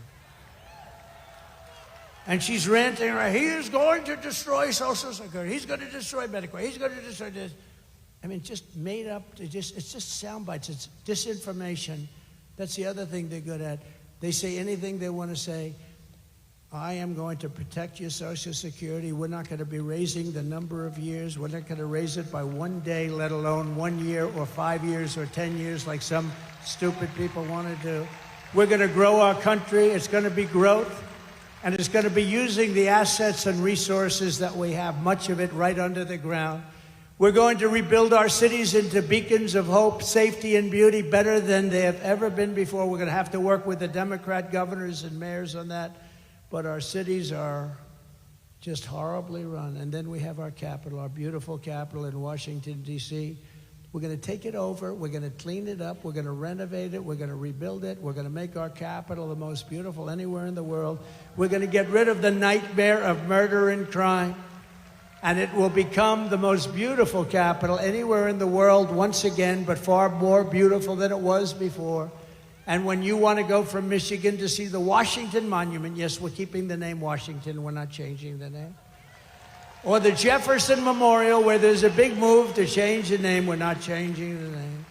And she's ranting, right? He is going to destroy Social Security. He's going to destroy Medicare. He's going to destroy this. I mean, just made up. It's just sound bites. It's disinformation. That's the other thing they're good at. They say anything they want to say. I am going to protect your Social Security. We're not going to be raising the number of years. We're not going to raise it by 1 day, let alone 1 year or 5 years or 10 years like some stupid people want to do. We're going to grow our country. It's going to be growth. And it's going to be using the assets and resources that we have, much of it right under the ground. We're going to rebuild our cities into beacons of hope, safety, and beauty better than they have ever been before. We're going to have to work with the Democrat governors and mayors on that. But our cities are just horribly run. And then we have our capital, our beautiful capital in Washington, D.C. We're going to take it over. We're going to clean it up. We're going to renovate it. We're going to rebuild it. We're going to make our capital the most beautiful anywhere in the world. We're going to get rid of the nightmare of murder and crime. And it will become the most beautiful capital anywhere in the world once again, but far more beautiful than it was before. And when you want to go from Michigan to see the Washington Monument, yes, we're keeping the name Washington. We're not changing the name. Or the Jefferson Memorial, where there's a big move to change the name. We're not changing the name.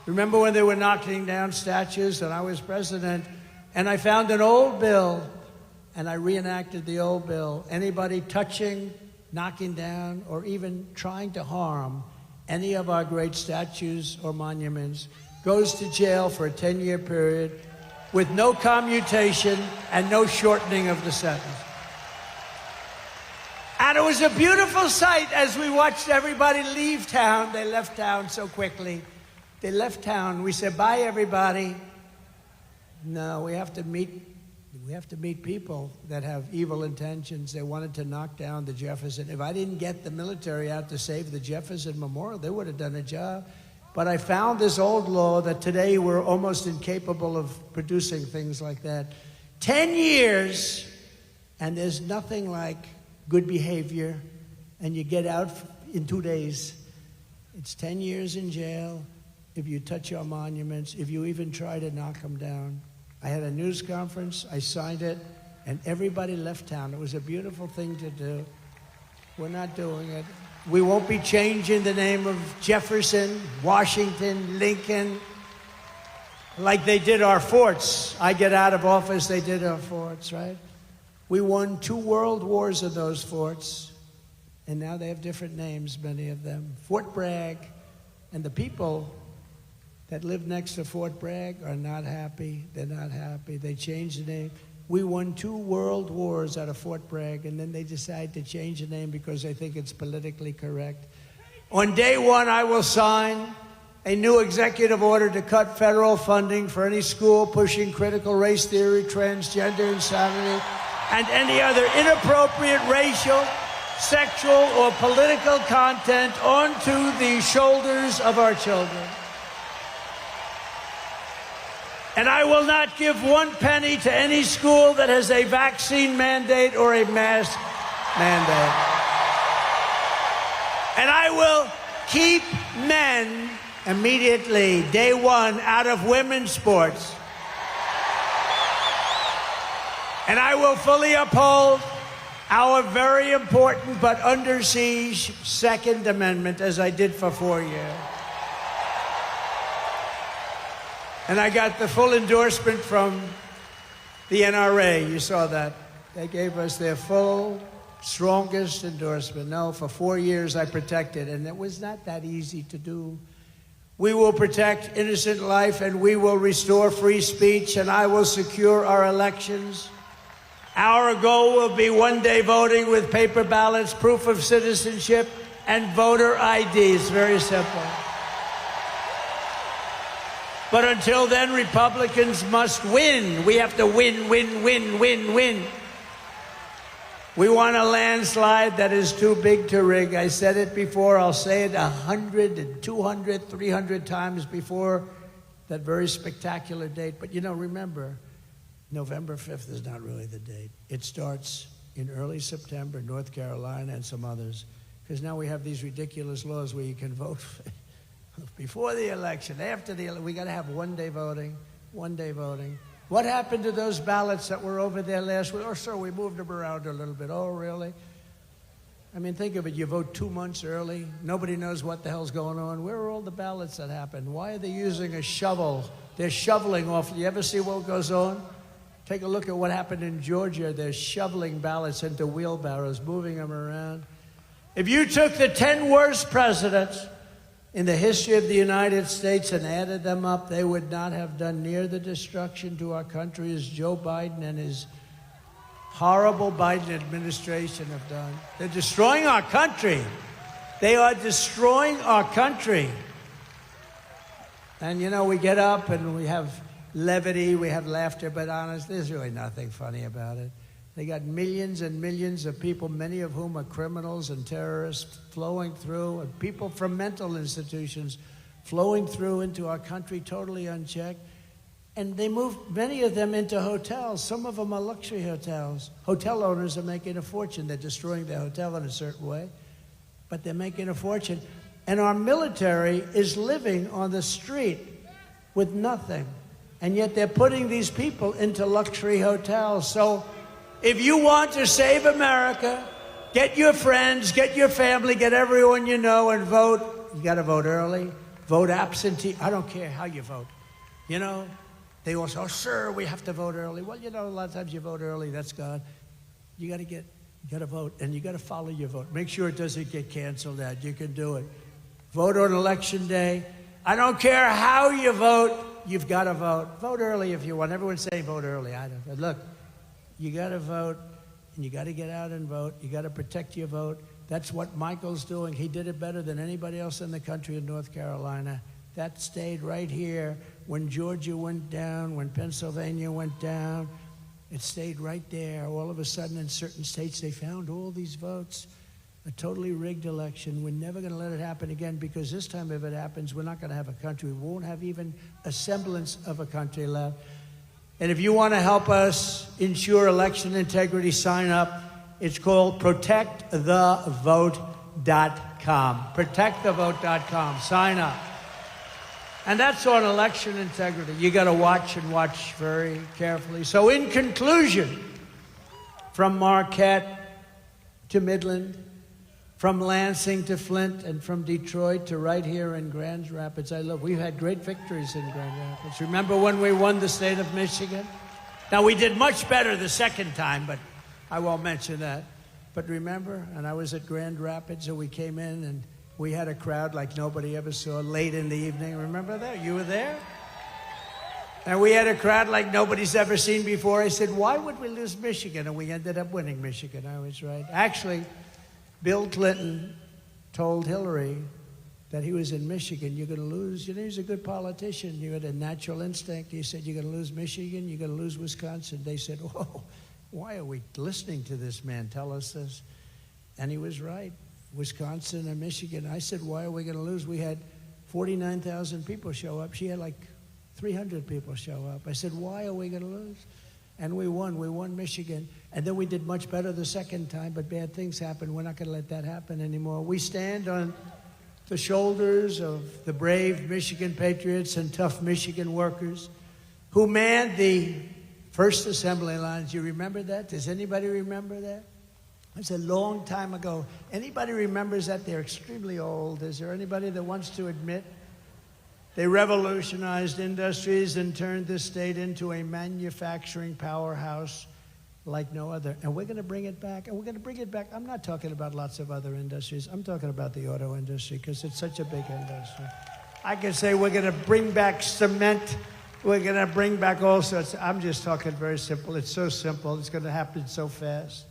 Remember when they were knocking down statues and I was president, and I found an old bill, and I reenacted the old bill. Anybody touching, knocking down, or even trying to harm any of our great statues or monuments goes to jail for a 10-year period with no commutation and no shortening of the sentence. And it was a beautiful sight as we watched everybody leave town. They left town so quickly. They left town. We said, bye, everybody. No, we have to meet people that have evil intentions. They wanted to knock down the Jefferson. If I didn't get the military out to save the Jefferson Memorial, they would have done a job. But I found this old law that today we're almost incapable of producing things like that. 10 years, and there's nothing like good behavior, and you get out in 2 days. It's 10 years in jail if you touch our monuments, if you even try to knock them down. I had a news conference, I signed it, and everybody left town. It was a beautiful thing to do. We're not doing it. We won't be changing the name of Jefferson, Washington, Lincoln, like they did our forts. I get out of office, they did our forts, right? We won 2 world wars in those forts, and now they have different names, many of them. Fort Bragg, and the people that live next to Fort Bragg are not happy. They're not happy. They changed the name. We won 2 world wars out of Fort Bragg, and then they decide to change the name because they think it's politically correct. On day 1, I will sign a new executive order to cut federal funding for any school pushing critical race theory, transgender insanity, and any other inappropriate racial, sexual, or political content onto the shoulders of our children. And I will not give 1 penny to any school that has a vaccine mandate or a mask mandate. And I will keep men immediately, day 1, out of women's sports. And I will fully uphold our very important but under siege Second Amendment, as I did for 4 years. And I got the full endorsement from the NRA. You saw that. They gave us their full, strongest endorsement. No, for 4 years I protected, and it was not that easy to do. We will protect innocent life, and we will restore free speech, and I will secure our elections. Our goal will be one-day voting with paper ballots, proof of citizenship, and voter ID. It's very simple. But until then, Republicans must win. We have to win, win, win, win, win. We want a landslide that is too big to rig. I said it before. I'll say it 100 and 200, 300 times before that very spectacular date. But, you know, remember, November 5th is not really the date. It starts in early September, North Carolina and some others, because now we have these ridiculous laws where you can vote before the election, after the election, we got to have one-day voting, one-day voting. What happened to those ballots that were over there last week? Oh, sir, we moved them around a little bit. Oh, really? I mean, think of it. You vote 2 months early. Nobody knows what the hell's going on. Where are all the ballots that happened? Why are they using a shovel? They're shoveling off. You ever see what goes on? Take a look at what happened in Georgia. They're shoveling ballots into wheelbarrows, moving them around. If you took the 10 worst presidents in the history of the United States and added them up, they would not have done near the destruction to our country as Joe Biden and his horrible Biden administration have done. They're destroying our country. They are destroying our country. And, you know, we get up and we have levity, we have laughter, but honest, there's really nothing funny about it. They got millions and millions of people, many of whom are criminals and terrorists, flowing through, and people from mental institutions flowing through into our country totally unchecked. And they moved many of them into hotels. Some of them are luxury hotels. Hotel owners are making a fortune. They're destroying their hotel in a certain way, but they're making a fortune. And our military is living on the street with nothing. And yet they're putting these people into luxury hotels. So if you want to save America, get your friends, get your family, get everyone you know and vote. You got to vote early, vote absentee. I don't care how you vote. You know, they all say, oh, sir, we have to vote early. Well, you know, a lot of times you vote early, that's gone. You got to vote, and you got to follow your vote. Make sure it doesn't get canceled out. You can do it. Vote on election day. I don't care how you vote, you've got to vote. Vote early if you want. Everyone's saying vote early. I don't. But look, you got to vote, and you got to get out and vote. You got to protect your vote. That's what Michael's doing. He did it better than anybody else in the country in North Carolina. That stayed right here. When Georgia went down, when Pennsylvania went down, it stayed right there. All of a sudden, in certain states, they found all these votes. A totally rigged election. We're never going to let it happen again, because this time if it happens, we're not going to have a country. We won't have even a semblance of a country left. And if you want to help us ensure election integrity, sign up. It's called ProtectTheVote.com. ProtectTheVote.com. Sign up. And that's on election integrity. You got to watch and watch very carefully. So in conclusion, from Marquette to Midland, from Lansing to Flint, and from Detroit to right here in Grand Rapids. We've had great victories in Grand Rapids. Remember when we won the state of Michigan? Now, we did much better the second time, but I won't mention that. But remember, and I was at Grand Rapids, and we came in, and we had a crowd like nobody ever saw late in the evening. Remember that? You were there? And we had a crowd like nobody's ever seen before. I said, why would we lose Michigan? And we ended up winning Michigan. I was right. Actually, Bill Clinton told Hillary that he was in Michigan. You're going to lose. You know, he's a good politician. You had a natural instinct. He said, you're going to lose Michigan. You're going to lose Wisconsin. They said, whoa, why are we listening to this man tell us this? And he was right. Wisconsin and Michigan. I said, why are we going to lose? We had 49,000 people show up. She had like 300 people show up. I said, why are we going to lose? And we won. We won Michigan. And then we did much better the second time, but bad things happened. We're not going to let that happen anymore. We stand on the shoulders of the brave Michigan patriots and tough Michigan workers who manned the first assembly lines. You remember that? Does anybody remember that? It's a long time ago. Anybody remembers that? They're extremely old. Is there anybody that wants to admit? They revolutionized industries and turned this state into a manufacturing powerhouse like no other. And we're going to bring it back. And we're going to bring it back. I'm not talking about lots of other industries. I'm talking about the auto industry, because it's such a big industry. I can say we're going to bring back cement. We're going to bring back all sorts. I'm just talking very simple. It's so simple. It's going to happen so fast.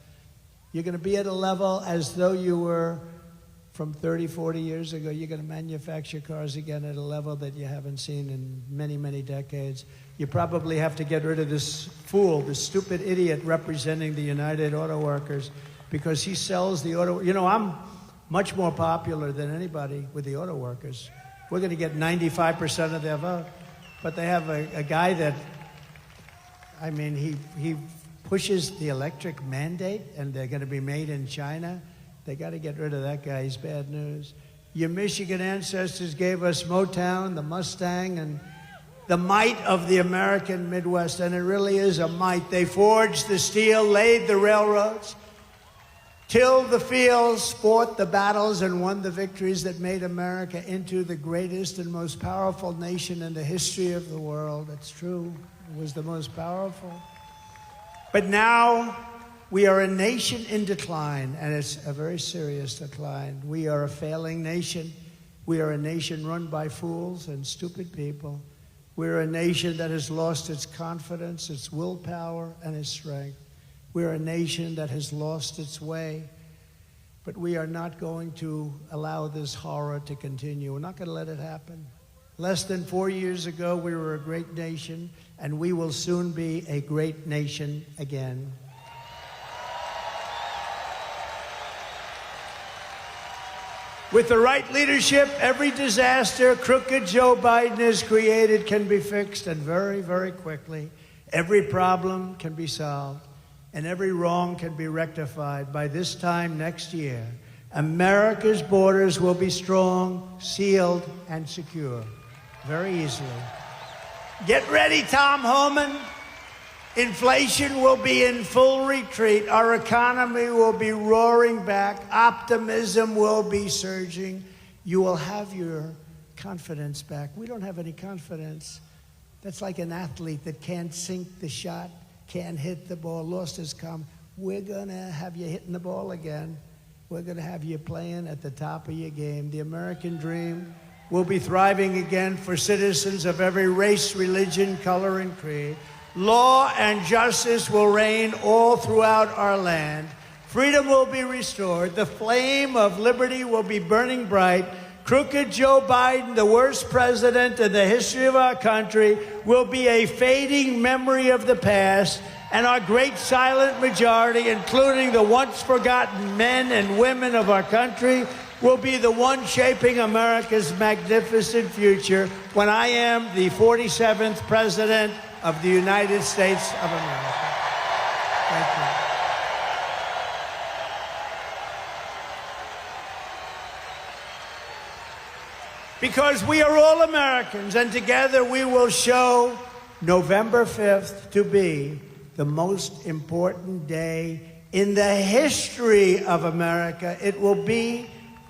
You're going to be at a level as though you were from 30, 40 years ago. You're going to manufacture cars again at a level that you haven't seen in many, many decades. You probably have to get rid of this fool, this stupid idiot representing the United Auto Workers, because he sells the auto. You know, I'm much more popular than anybody with the auto workers. We're going to get 95% of their vote. But they have a guy that, I mean, he pushes the electric mandate, and they're going to be made in China. They got to get rid of that guy. He's bad news. Your Michigan ancestors gave us Motown, the Mustang, and the might of the American Midwest, and it really is a might. They forged the steel, laid the railroads, tilled the fields, fought the battles, and won the victories that made America into the greatest and most powerful nation in the history of the world. It's true. It was the most powerful. But now we are a nation in decline, and it's a very serious decline. We are a failing nation. We are a nation run by fools and stupid people. We're a nation that has lost its confidence, its willpower, and its strength. We're a nation that has lost its way. But we are not going to allow this horror to continue. We're not going to let it happen. Less than 4 years ago, we were a great nation, and we will soon be a great nation again. With the right leadership, every disaster crooked Joe Biden has created can be fixed, and very, very quickly. Every problem can be solved, and every wrong can be rectified. By this time next year, America's borders will be strong, sealed, and secure. Very easily. Get ready, Tom Homan. Inflation will be in full retreat. Our economy will be roaring back. Optimism will be surging. You will have your confidence back. We don't have any confidence. That's like an athlete that can't sink the shot, can't hit the ball, lost his confidence. We're going to have you hitting the ball again. We're going to have you playing at the top of your game. The American dream will be thriving again for citizens of every race, religion, color, and creed. Law and justice will reign all throughout our land. Freedom will be restored. The flame of liberty will be burning bright. Crooked Joe Biden, the worst president in the history of our country, will be a fading memory of the past, and our great silent majority, including the once forgotten men and women of our country, will be the one shaping America's magnificent future when I am the 47th president of the United States of America. Thank you. Because we are all Americans, and together we will show November 5th to be the most important day in the history of America. It will be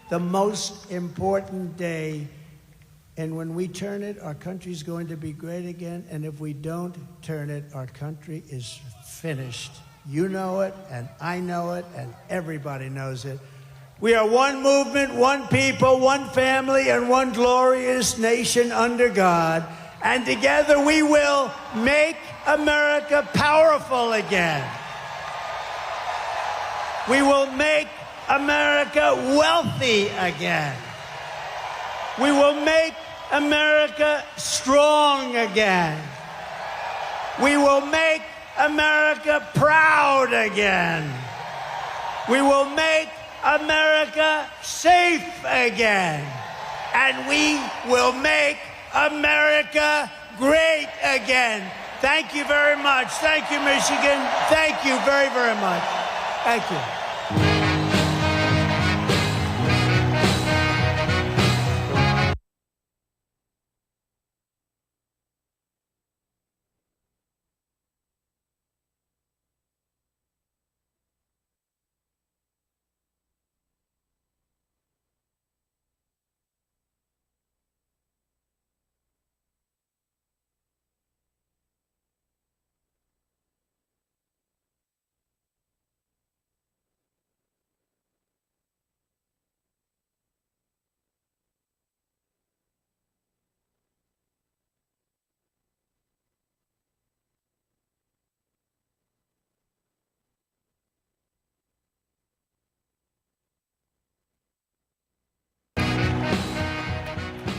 the most important day. And when we turn it, our country's going to be great again. And if we don't turn it, our country is finished. You know it, and I know it, and everybody knows it. We are one movement, one people, one family, and one glorious nation under God. And together we will make America powerful again. We will make America wealthy again. We will make America strong again. We will make America proud again. We will make America safe again. And we will make America great again. Thank you very much. Thank you, Michigan. Thank you very, very much. Thank you.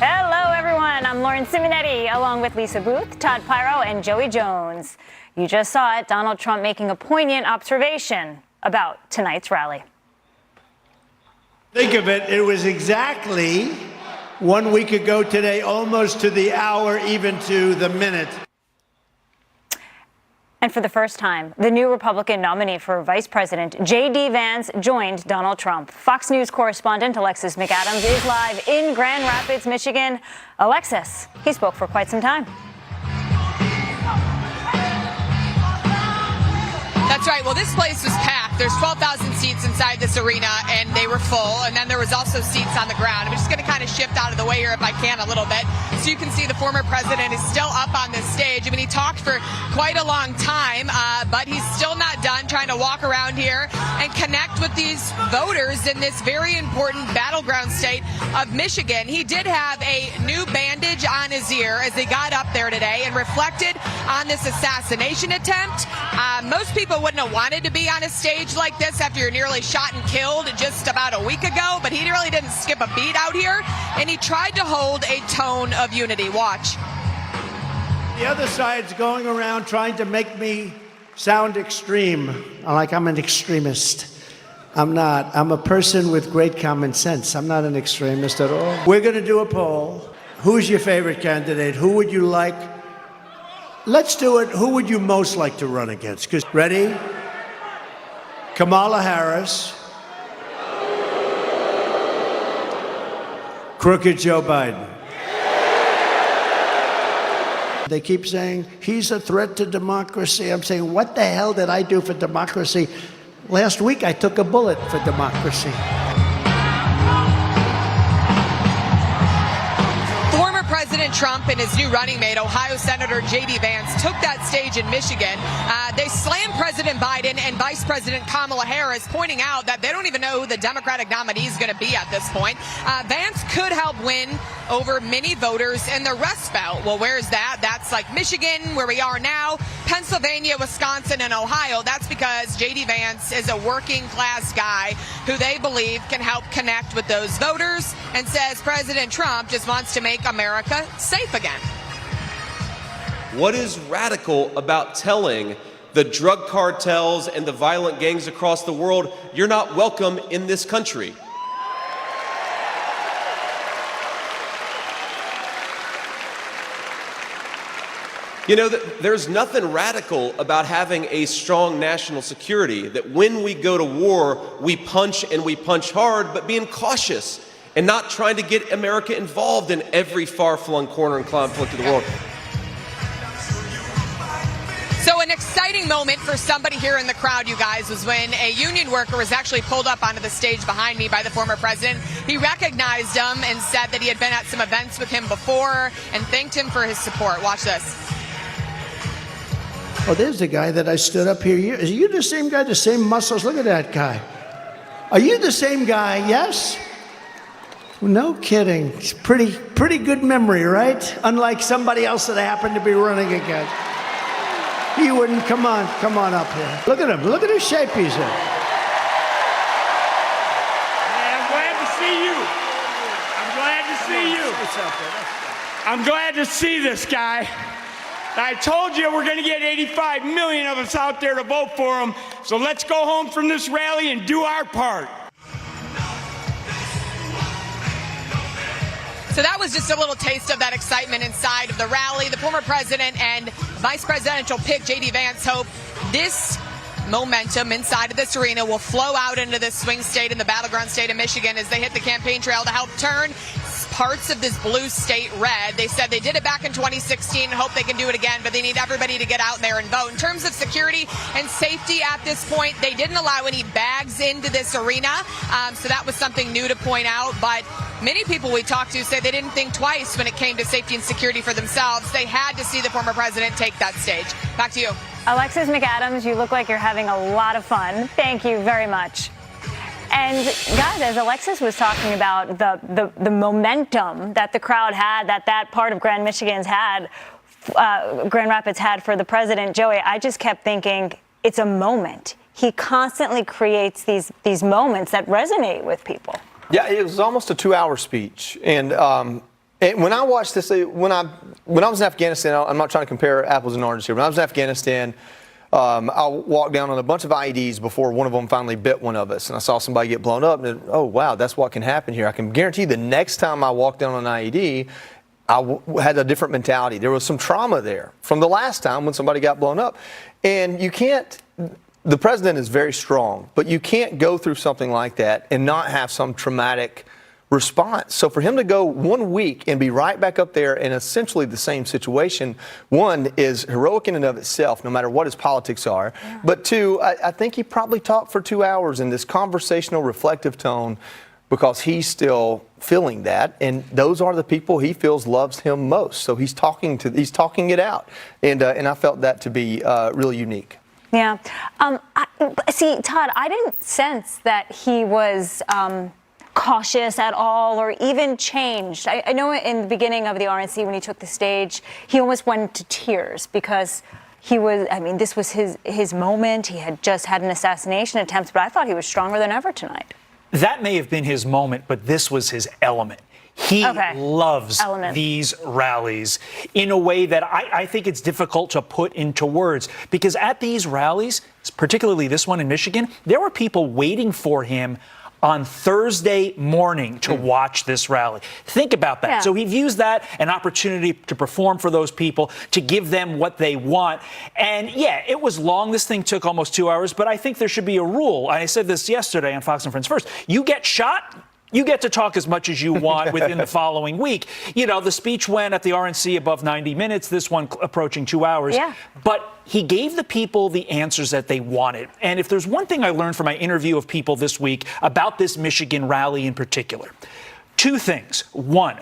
Hello, everyone. I'm Lauren Simonetti, along with Lisa Booth, Todd Pyro, and Joey Jones. You just saw it, Donald Trump making a poignant observation about tonight's rally. Think of it, it was exactly 1 week ago today, almost to the hour, even to the minute. And for the first time, the new Republican nominee for Vice President JD Vance joined Donald Trump. Fox News correspondent Alexis McAdams is live in Grand Rapids, Michigan. Alexis, he spoke for quite some time. That's right. Well, this place was packed. There's 12,000 seats inside this arena, and they were full. And then there was also seats on the ground. I'm just going to kind of shift out of the way here if I can a little bit. So you can see the former president is still up on this stage. I mean, he talked for quite a long time, but he's still not done trying to walk around here and connect with these voters in this very important battleground state of Michigan. He did have a new bandage on his ear as he got up there today and reflected on this assassination attempt. Most people wouldn't have wanted to be on a stage like this after you're nearly shot and killed just about a week ago, but he really didn't skip a beat out here, and he tried to hold a tone of unity. Watch. The other side's going around trying to make me sound extreme, like I'm an extremist. I'm not. I'm a person with great common sense. I'm not an extremist at all. We're going to do a poll. Who's your favorite candidate? Who would you like? Let's do it. Who would you most like to run against? Ready? Kamala Harris. Crooked Joe Biden. They keep saying, he's a threat to democracy. I'm saying, what the hell did I do for democracy? Last week, I took a bullet for democracy. Former President Trump and his new running mate, Ohio Senator JD Vance, took that stage in Michigan. They slammed President Biden and Vice President Kamala Harris, pointing out that they don't even know who the Democratic nominee is going to be at this point. Vance could help win over many voters in the Rust Belt. Well, where is that? That's like Michigan, where we are now, Pennsylvania, Wisconsin, and Ohio. That's because JD Vance is a working class guy who they believe can help connect with those voters, and says President Trump just wants to make America safe again. What is radical about telling the drug cartels and the violent gangs across the world, you're not welcome in this country? You know, there's nothing radical about having a strong national security, that when we go to war, we punch and we punch hard, but being cautious and not trying to get America involved in every far-flung corner and conflict of the world. So an exciting moment for somebody here in the crowd, you guys, was when a union worker was actually pulled up onto the stage behind me by the former president. He recognized him and said that he had been at some events with him before and thanked him for his support. Watch this. Oh, there's the guy that I stood up here. Are you the same guy, the same muscles? Look at that guy. Are you the same guy? Yes? No kidding. It's pretty good memory, right? Unlike somebody else that I happened to be running against. He wouldn't. Come on up here. Look at him. Look at his shape he's in. I'm glad to see you. I'm glad to see you. I'm glad to see this guy. I told you we're going to get 85 million of us out there to vote for him. So let's go home from this rally and do our part. So that was just a little taste of that excitement inside of the rally. The former president and vice presidential pick, JD Vance, hope this momentum inside of this arena will flow out into this swing state in the battleground state of Michigan as they hit the campaign trail to help turn parts of this blue state red. They said they did it back in 2016 and hope they can do it again, but they need everybody to get out there and vote. In terms of security and safety at this point, they didn't allow any bags into this arena, so that was something new to point out. But many people we talked to say they didn't think twice when it came to safety and security for themselves. They had to see the former president take that stage. Back to you. Alexis McAdams, you look like you're having a lot of fun. Thank you very much. And guys, as Alexis was talking about the momentum that the crowd had, that part of Grand Rapids had for the president, Joey, I just kept thinking it's a moment. He constantly creates these moments that resonate with people. Yeah, it was almost a 2-hour speech, and when I watched this, when I was in Afghanistan, I'm not trying to compare apples and oranges here. When I was in Afghanistan, I walked down on a bunch of IEDs before one of them finally bit one of us, and I saw somebody get blown up, and oh wow, that's what can happen here. I can guarantee the next time I walk down on an IED, had a different mentality. There was some trauma there from the last time when somebody got blown up. And you can't, the president is very strong, but you can't go through something like that and not have some traumatic response. So for him to go 1 week and be right back up there in essentially the same situation, one, is heroic in and of itself, no matter what his politics are. Yeah. But two, I think he probably talked for 2 hours in this conversational, reflective tone because he's still feeling that, and those are the people he feels loves him most. So he's talking it out, and I felt that to be really unique. Yeah. See, Todd, I didn't sense that he was cautious at all or even changed. I know in the beginning of the RNC when he took the stage, he almost went to tears because he was, I mean, this was his moment. He had just had an assassination attempt, but I thought he was stronger than ever tonight. That may have been his moment, but this was his element. He loves these rallies in a way that I think it's difficult to put into words, because at these rallies, particularly this one in Michigan, there were people waiting for him on Thursday morning to watch this rally. Think about that. Yeah. So he views that an opportunity to perform for those people, to give them what they want. And yeah, it was long. This thing took almost 2 hours, but I think there should be a rule. I said this yesterday on Fox and Friends First. You get shot, you get to talk as much as you want within the following week. You know, the speech went at the RNC above 90 minutes, this one approaching 2 hours. Yeah. But he gave the people the answers that they wanted. And if there's one thing I learned from my interview of people this week about this Michigan rally in particular, two things. One,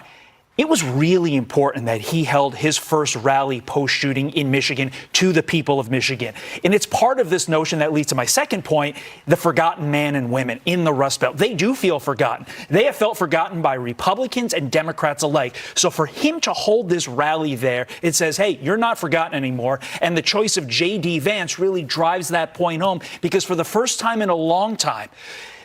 it was really important that he held his first rally post-shooting in Michigan to the people of Michigan. And it's part of this notion that leads to my second point, the forgotten man and women in the Rust Belt. They do feel forgotten. They have felt forgotten by Republicans and Democrats alike. So for him to hold this rally there, it says, hey, you're not forgotten anymore. And the choice of JD Vance really drives that point home, because for the first time in a long time,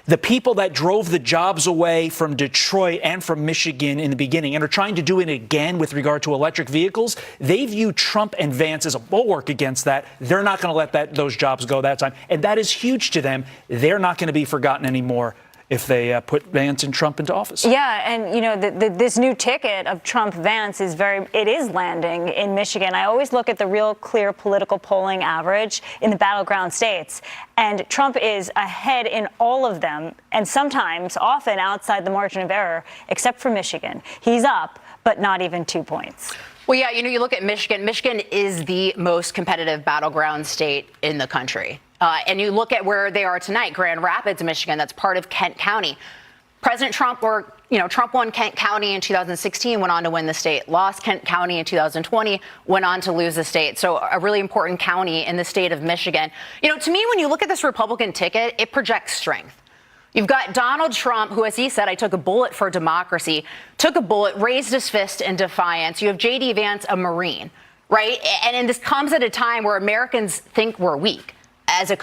the people that drove the jobs away from Detroit and from Michigan in the beginning and are trying to do it again with regard to electric vehicles, they view Trump and Vance as a bulwark against that. They're not going to let those jobs go that time. And that is huge to them. They're not going to be forgotten anymore if they put Vance and Trump into office. Yeah, and you know, this new ticket of Trump-Vance is it is landing in Michigan. I always look at the Real Clear political polling average in the battleground states, and Trump is ahead in all of them, and sometimes, often outside the margin of error, except for Michigan. He's up, but not even 2 points. Well, yeah, you know, you look at Michigan. Michigan is the most competitive battleground state in the country. And you look at where they are tonight, Grand Rapids, Michigan, that's part of Kent County. President Trump, Trump won Kent County in 2016, went on to win the state, lost Kent County in 2020, went on to lose the state. So a really important county in the state of Michigan. You know, to me, when you look at this Republican ticket, it projects strength. You've got Donald Trump, who, as he said, I took a bullet for democracy, took a bullet, raised his fist in defiance. You have JD Vance, a Marine, right? And this comes at a time where Americans think we're weak as a country.